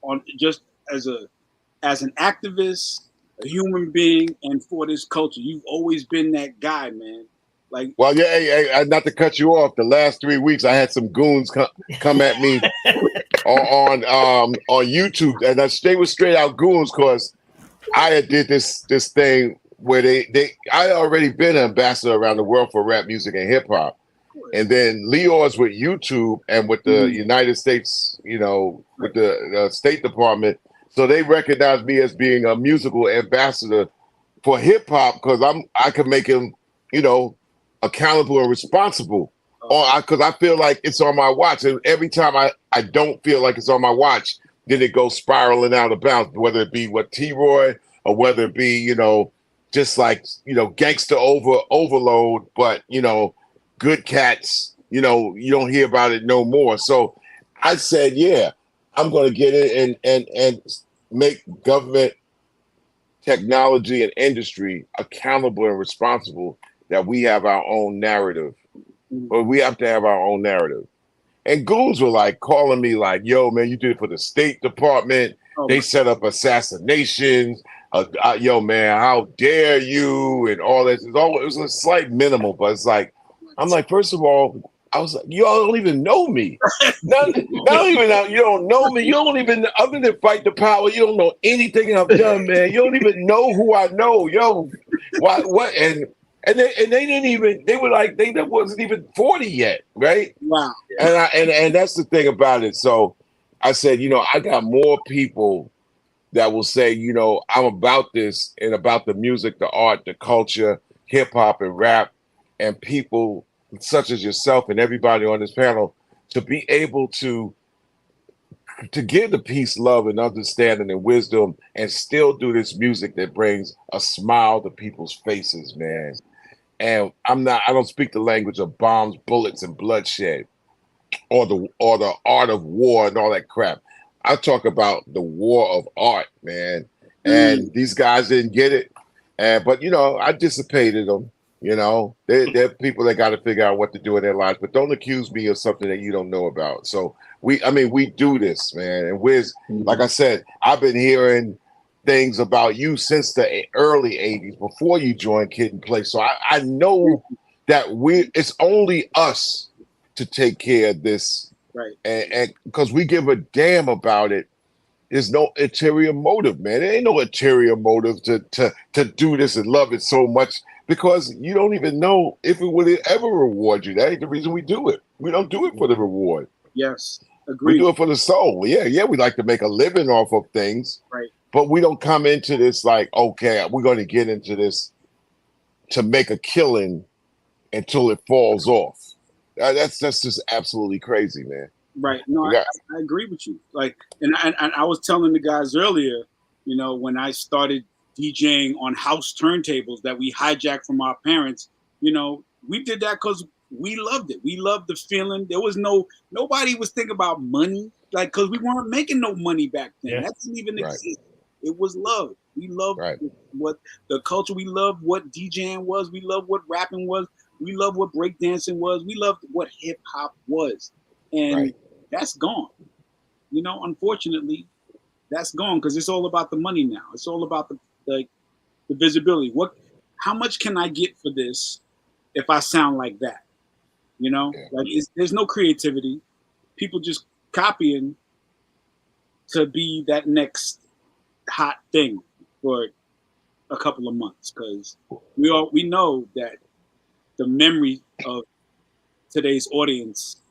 on just as an activist, a human being, and for this culture. You've always been that guy, man. Like, well, yeah, hey, not to cut you off. The last 3 weeks, I had some goons come at me on YouTube, and they were straight out goons because I had did this thing where I had already been an ambassador around the world for rap music and hip hop. And then Leo's with YouTube and with the United States, you know, with the State Department. So they recognize me as being a musical ambassador for hip hop because I can make him, you know, accountable and responsible. Because I feel like it's on my watch. And every time I don't feel like it's on my watch, then it goes spiraling out of bounds, whether it be what T-Roy or whether it be, you know, just like, you know, gangster overload, but, you know, good cats, you know, you don't hear about it no more. So I said, yeah, I'm going to get in and make government, technology, and industry accountable and responsible that we have our own narrative. Or we have to have our own narrative. And goons were like calling me like, yo, man, you did it for the State Department. They set up assassinations. Yo, man, how dare you? And all this. It was a slight minimal, but it's like, I'm like, first of all, I was like, y'all don't even know me. Not even you don't know me. You don't even, other than fight the power, you don't know anything I've done, man. You don't even know who I know. Yo, what? And they didn't even, they were like, they wasn't even 40 yet, right? Wow. And that's the thing about it. So I said, you know, I got more people that will say, you know, I'm about this and about the music, the art, the culture, hip hop and rap, and people such as yourself and everybody on this panel to be able to give the peace, love, and understanding and wisdom and still do this music that brings a smile to people's faces, man. And I don't speak the language of bombs, bullets, and bloodshed or the art of war and all that crap. I talk about the war of art, man. And these guys didn't get it. But, you know, I dissipated them. You know, they're people that got to figure out what to do in their lives, but don't accuse me of something that you don't know about. So we do this, man. And Wiz, like I said, I've been hearing things about you since the early 80s, before you joined Kid and Play. So I know that it's only us to take care of this. Right. And because we give a damn about it. There's no ulterior motive, man. There ain't no ulterior motive to do this and love it so much, because you don't even know if it would ever reward you. That ain't the reason we do it. We don't do it for the reward. Yes, agreed. We do it for the soul. Yeah, we like to make a living off of things. Right. But we don't come into this like, okay, we're going to get into this to make a killing until it falls off. That's just absolutely crazy, man. Right. No, I agree with you. Like, and I was telling the guys earlier, you know, when I started DJing on house turntables that we hijacked from our parents, you know, we did that because we loved it. We loved the feeling. There was nobody was thinking about money, like, because we weren't making no money back then. Yeah. That didn't even exist. It was love. We loved what the culture. We loved what DJing was. We loved what rapping was. We loved what breakdancing was. We loved what hip hop was. And that's gone. You know, unfortunately, that's gone because it's all about the money now. It's all about the visibility. How much can I get for this if I sound like that? You know, like there's no creativity. People just copying to be that next hot thing for a couple of months, because we know that the memory of today's audience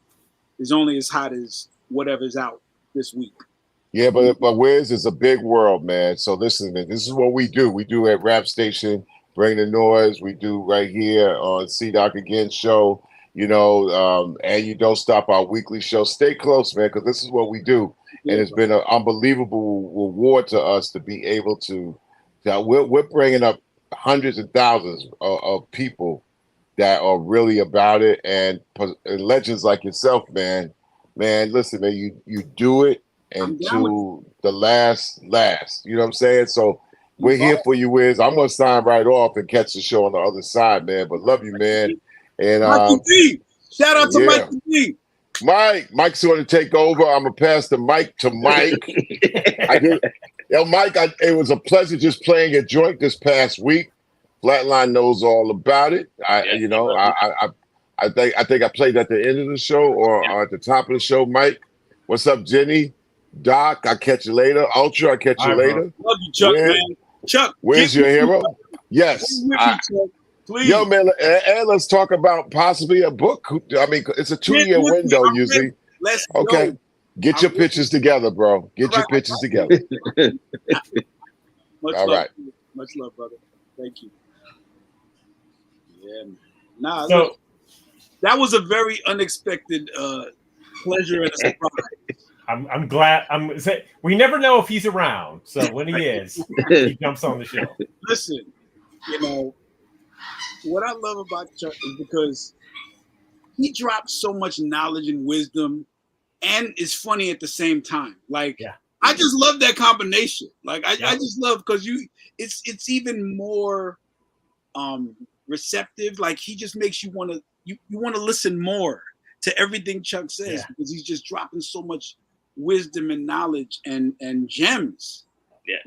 is only as hot as whatever's out this week. Yeah, but Wiz is a big world, man. So listen, this is what we do. We do at Rap Station, Bring the Noise. We do right here on C-Doc Again show, and you don't stop our weekly show. Stay close, man, because this is what we do. And it's been an unbelievable reward to us to be able to we're bringing up hundreds and thousands of people that are really about it, and legends like yourself, man, listen, man, you do it into the last, you know what I'm saying? So we're here for you, Wiz. I'm gonna sign right off and catch the show on the other side, man, but love you, man. And Mikey D. Shout out to Mikey D. Mike's going to take over. I'm gonna pass the mic to Mike. Mike, it was a pleasure just playing your joint this past week. Flatline knows all about it. I think I played at the end of the show or at the top of the show. Mike, what's up, Jenny? Doc, I'll catch you later. Ultra, I'll catch you later. Love you, Chuck, man. Chuck, where's your hero? Yes. Please. Yo, man, and let's talk about possibly a book. I mean, it's a 2-year window usually. Let's go. Get your pictures together, bro. Get your pictures together. All right. Much love, brother. Thank you. Yeah. So, that was a very unexpected pleasure and a surprise. I'm glad. We never know if he's around, so when he is, he jumps on the show. Listen, what I love about Chuck is because he drops so much knowledge and wisdom, and is funny at the same time. Like, I just love that combination. Like, I just love because it's even more receptive. Like, he just makes you want to listen more to everything Chuck says because he's just dropping so much wisdom and knowledge and gems. Yeah.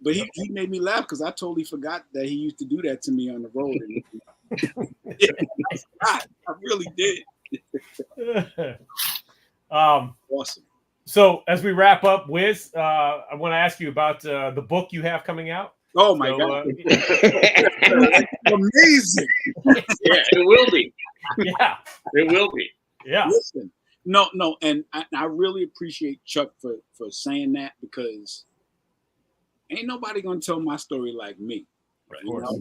But he made me laugh because I totally forgot that he used to do that to me on the road. I really did. Awesome. So as we wrap up, Wiz, I want to ask you about the book you have coming out. Oh my God! Amazing. Yeah, it will be. Yeah, it will be. Yeah. Listen, no, and I really appreciate Chuck for saying that because ain't nobody gonna tell my story like me. Of course.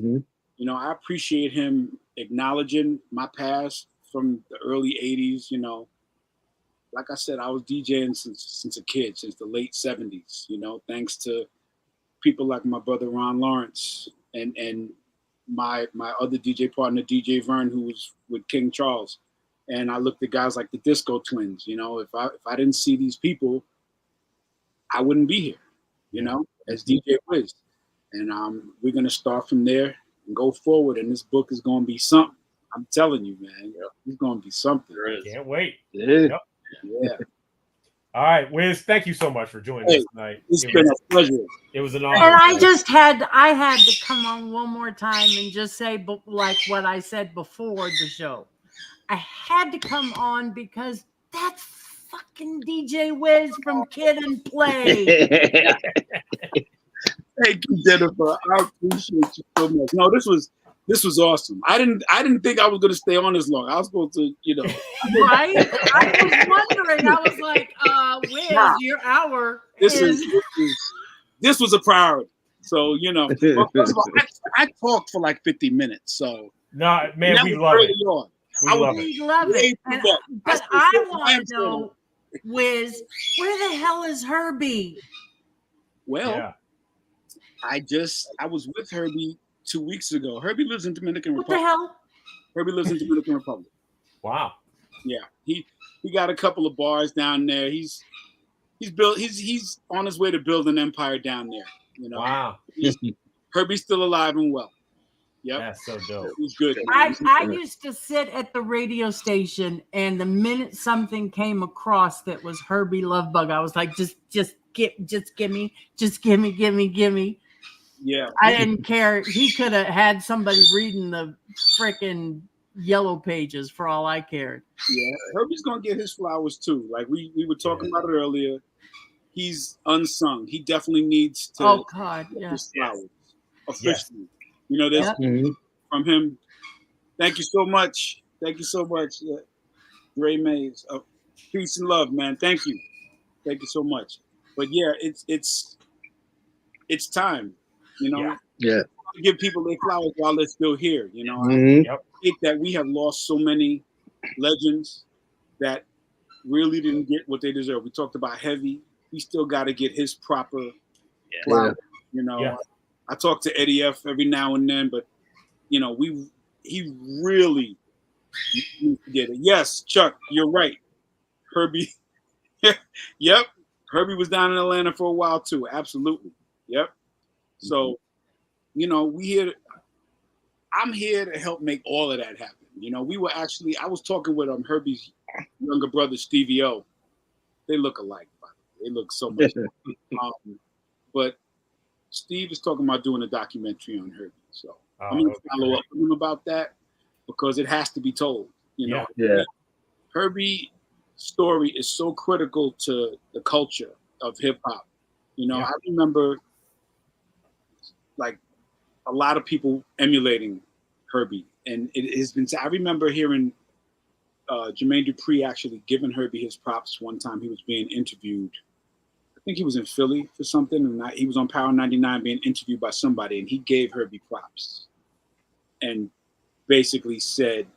I appreciate him acknowledging my past from the early '80s. Like I said, I was DJing since a kid, since the late '70s. Thanks to people like my brother Ron Lawrence and my other DJ partner DJ Vern, who was with King Charles. And I looked at guys like the Disco Twins. If I didn't see these people, I wouldn't be here. As DJ Whiz. And we're gonna start from there and go forward. And this book is gonna be something. I'm telling you, man. It's gonna be something. Can't wait. Yeah. All right, Wiz, thank you so much for joining us tonight. It's been a pleasure. It was an honor. And I had to come on one more time and just say, like what I said before the show. I had to come on because that's fucking DJ Whiz from Kid and Play. Thank you, Jennifer. I appreciate you so much. No, this was awesome. I didn't think I was gonna stay on this long. I was supposed to, Right? I was wondering. I was like, Wiz, your hour. This was a priority. So, well, first of all, I talked for like 50 minutes. So no, man, we love it. We love it. But I want to know, Wiz, where the hell is Herbie? Well, I was with Herbie 2 weeks ago. Herbie lives in Dominican Republic. What the hell? Herbie lives in Dominican Republic. Wow. Yeah, he got a couple of bars down there. He's on his way to build an empire down there. Wow. Herbie's still alive and well. Yep. That's so dope. He's good. I used to sit at the radio station, and the minute something came across that was Herbie Lovebug, I was like, just give me. Yeah. I didn't care. He could have had somebody reading the freaking yellow pages for all I cared. Yeah. Herbie's gonna get his flowers too. Like we were talking about it earlier. He's unsung. He definitely needs to his flowers officially. This from him. Thank you so much. Thank you so much. Yeah. Dre Mays. Peace and love, man. Thank you so much. But yeah, it's time. You know, Yeah. to give people their flowers while they're still here. You know, Mhm. Yep. I think that we have lost so many legends that really didn't get what they deserve. We talked about Heavy. He still got to get his proper flowers. You know, Yeah. I talk to Eddie F every now and then, but you know, he really needs to get it. Yes, Chuck, you're right. Herbie, yep. Herbie was down in Atlanta for a while too. Absolutely. Yep. So, you know, I'm here to help make all of that happen. You know, I was talking with Herbie's younger brother, Stevie O. They look alike, by the way. They look so much. But Steve is talking about doing a documentary on Herbie. So I'm going to follow up with him about that because it has to be told. You know, Herbie's story is so critical to the culture of hip hop. You know, I remember like a lot of people emulating Herbie, and it has been. I remember hearing Jermaine Dupri actually giving Herbie his props one time. He was being interviewed. I think he was in Philly for something, and he was on Power 99 being interviewed by somebody, and he gave Herbie props, and basically said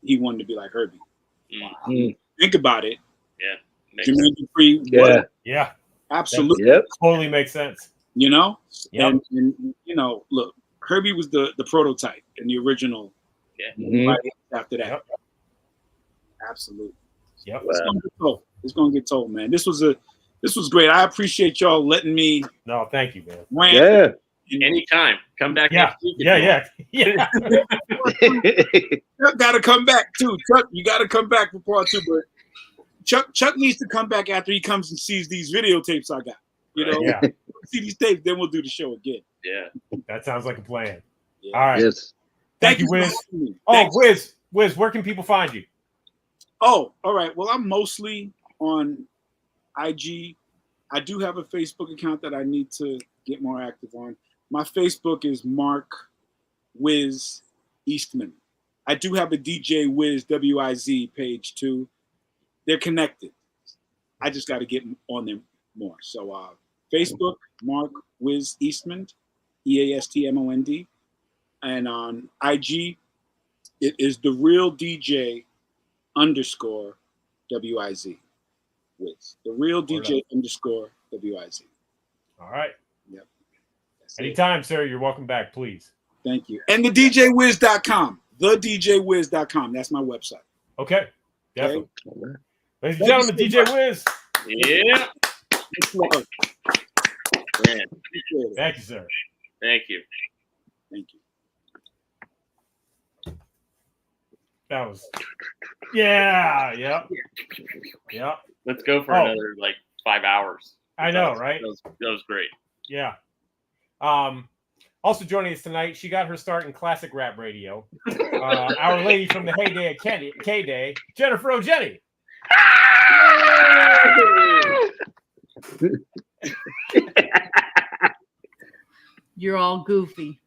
he wanted to be like Herbie. Mm. Think about it. Yeah. Jermaine Dupri. Yeah. Absolutely. Yep. Totally makes sense. You know? Yep. And you know, look, Herbie was the prototype and the original. Right after that. Yep. Absolutely. Yep. It's gonna get told. It's gonna get told, man. This was great. I appreciate y'all letting me thank you, man. rant. Anytime. Come back Yeah. next week. Yeah. Chuck gotta come back too. Chuck, you gotta come back for part 2, but Chuck needs to come back after he comes and sees these videotapes I got. You know, see these tapes, then we'll do the show again. Yeah. That sounds like a plan. Yeah. All right. Yes. Thank you, Whiz. Whiz, where can people find you? Oh, all right. Well, I'm mostly on IG. I do have a Facebook account that I need to get more active on. My Facebook is Mark Whiz Eastman. I do have a DJ Whiz WIZ page too. They're connected. I just got to get on them more. So Facebook, Mark Whiz Eastman, EASTMOND. And on IG, it is the real DJ _ WIZ. Whiz. The real DJ _ WIZ. All right. Yep. Anytime, sir. You're welcome back, please. Thank you. And the DJWhiz.com. The DJWhiz.com. That's my website. Okay. Definitely. Okay. Ladies and gentlemen, DJ Whiz. Yeah. Man. Thank you, sir. Thank you. Thank you. That was Yep. Let's go for another 5 hours. I know, right? That was great. Yeah. Also joining us tonight, she got her start in classic rap radio. Our lady from the heyday of K-Day, Jennifer O'Jenny. You're all goofy.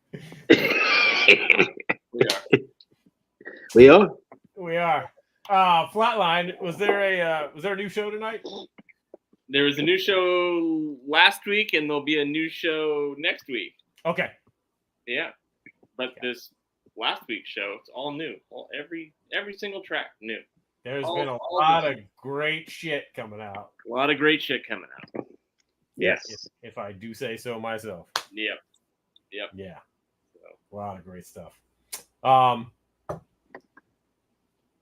We are. We are. Flatline. Was there a new show tonight? There was a new show last week, and there'll be a new show next week. Okay. Yeah, but this last week's show, it's all new. Every single track new. There's been a lot of great shit coming out. A lot of great shit coming out. Yes. If I do say so myself. Yep. Yeah. So. A lot of great stuff.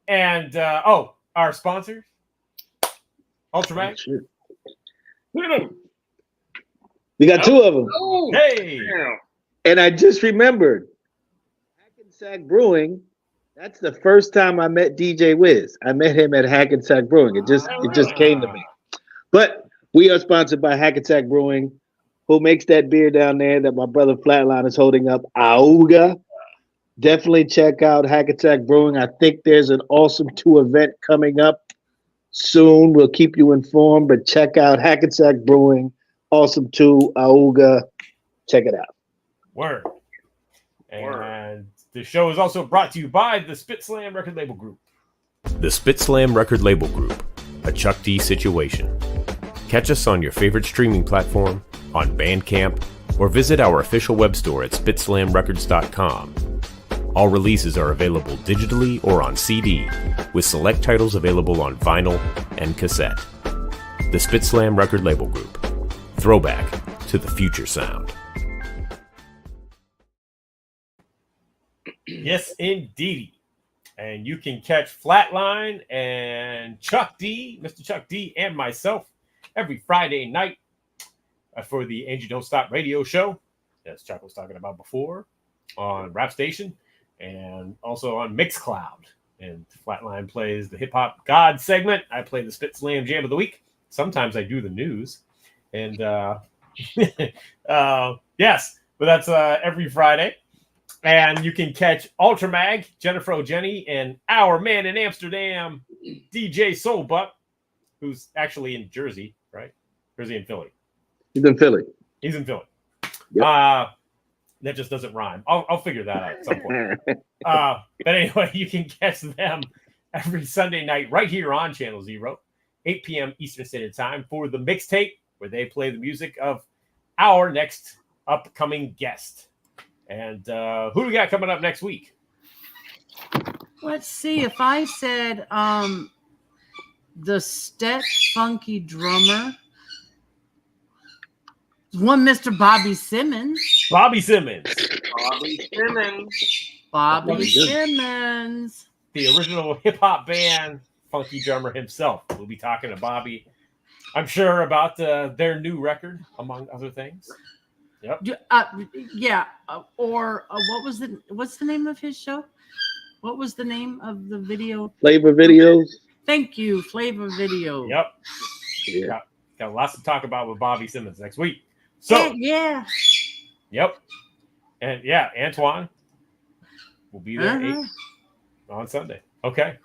And our sponsors, Ultramax. We got 2 of them. Oh, hey. Damn. And I just remembered, Hackensack Brewing. That's the first time I met DJ Whiz. I met him at Hackensack Brewing. It just came to me. But we are sponsored by Hackensack Brewing, who makes that beer down there that my brother Flatline is holding up, Auga. Definitely check out Hackensack Brewing. I think there's an Awesome 2 event coming up soon. We'll keep you informed, but check out Hackensack Brewing, Awesome 2, Auga. Check it out. Word. And the show is also brought to you by the Spit Slam Record Label Group. The Spit Slam Record Label Group, a Chuck D situation. Catch us on your favorite streaming platform, on Bandcamp, or visit our official web store at spitslamrecords.com. All releases are available digitally or on CD, with select titles available on vinyl and cassette. The Spit Slam Record Label Group. Throwback to the future sound. Yes, indeed. And you can catch Flatline and Chuck D, Mr. Chuck D, and myself every Friday night for the Angie Don't Stop radio show, as Chuck was talking about before, on Rap Station and also on Mixcloud. And Flatline plays the Hip Hop God segment. I play the Spit Slam Jam of the Week. Sometimes I do the news. And yes, but that's every Friday. And you can catch Ultramag, Jennifer O'Jenny, and our man in Amsterdam, DJ Soulbuck, who's actually in Jersey, right? Jersey and Philly. He's in Philly. He's in Philly. Yep. That just doesn't rhyme. I'll figure that out at some point. But anyway, you can catch them every Sunday night right here on Channel Zero, 8 p.m. Eastern Standard Time for the mixtape, where they play the music of our next upcoming guest. And who do we got coming up next week? Let's see. If I said the Stet Funky drummer, one Mr. Bobby Simmons. Bobby Simmons. Bobby Simmons. The original hip-hop band funky drummer himself. We'll be talking to Bobby, I'm sure, about their new record, among other things. Yep. What's the name of his show? What was the name of the video? Flavor Videos. Thank you, Flavor Video. Yep. Yeah. Got lots to talk about with Bobby Simmons next week. So yeah. Yep. And yeah, Antoine will be there 8 on Sunday. Okay.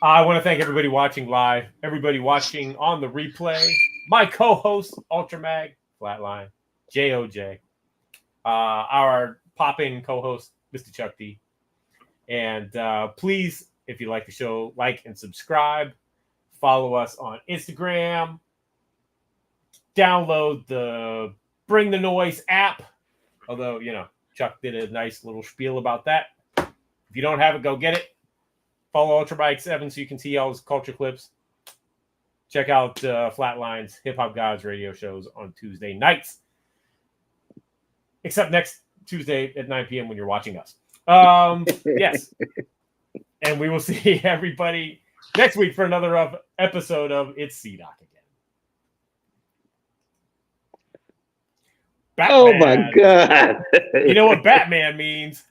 I want to thank everybody watching live, everybody watching on the replay, my co-host, Ultramag, Flatline, JOJ, our pop-in co-host, Mr. Chuck D. And please, if you like the show, like and subscribe. Follow us on Instagram. Download the Bring the Noise app. Although, Chuck did a nice little spiel about that. If you don't have it, go get it. Follow Ultrabike 7 so you can see all his culture clips. Check out Flatline's Hip Hop Gods radio shows on Tuesday nights. Except next Tuesday at 9 p.m. when you're watching us. Yes. And we will see everybody next week for another episode of It's C-Doc again. Batman. Oh, my God. You know what Batman means?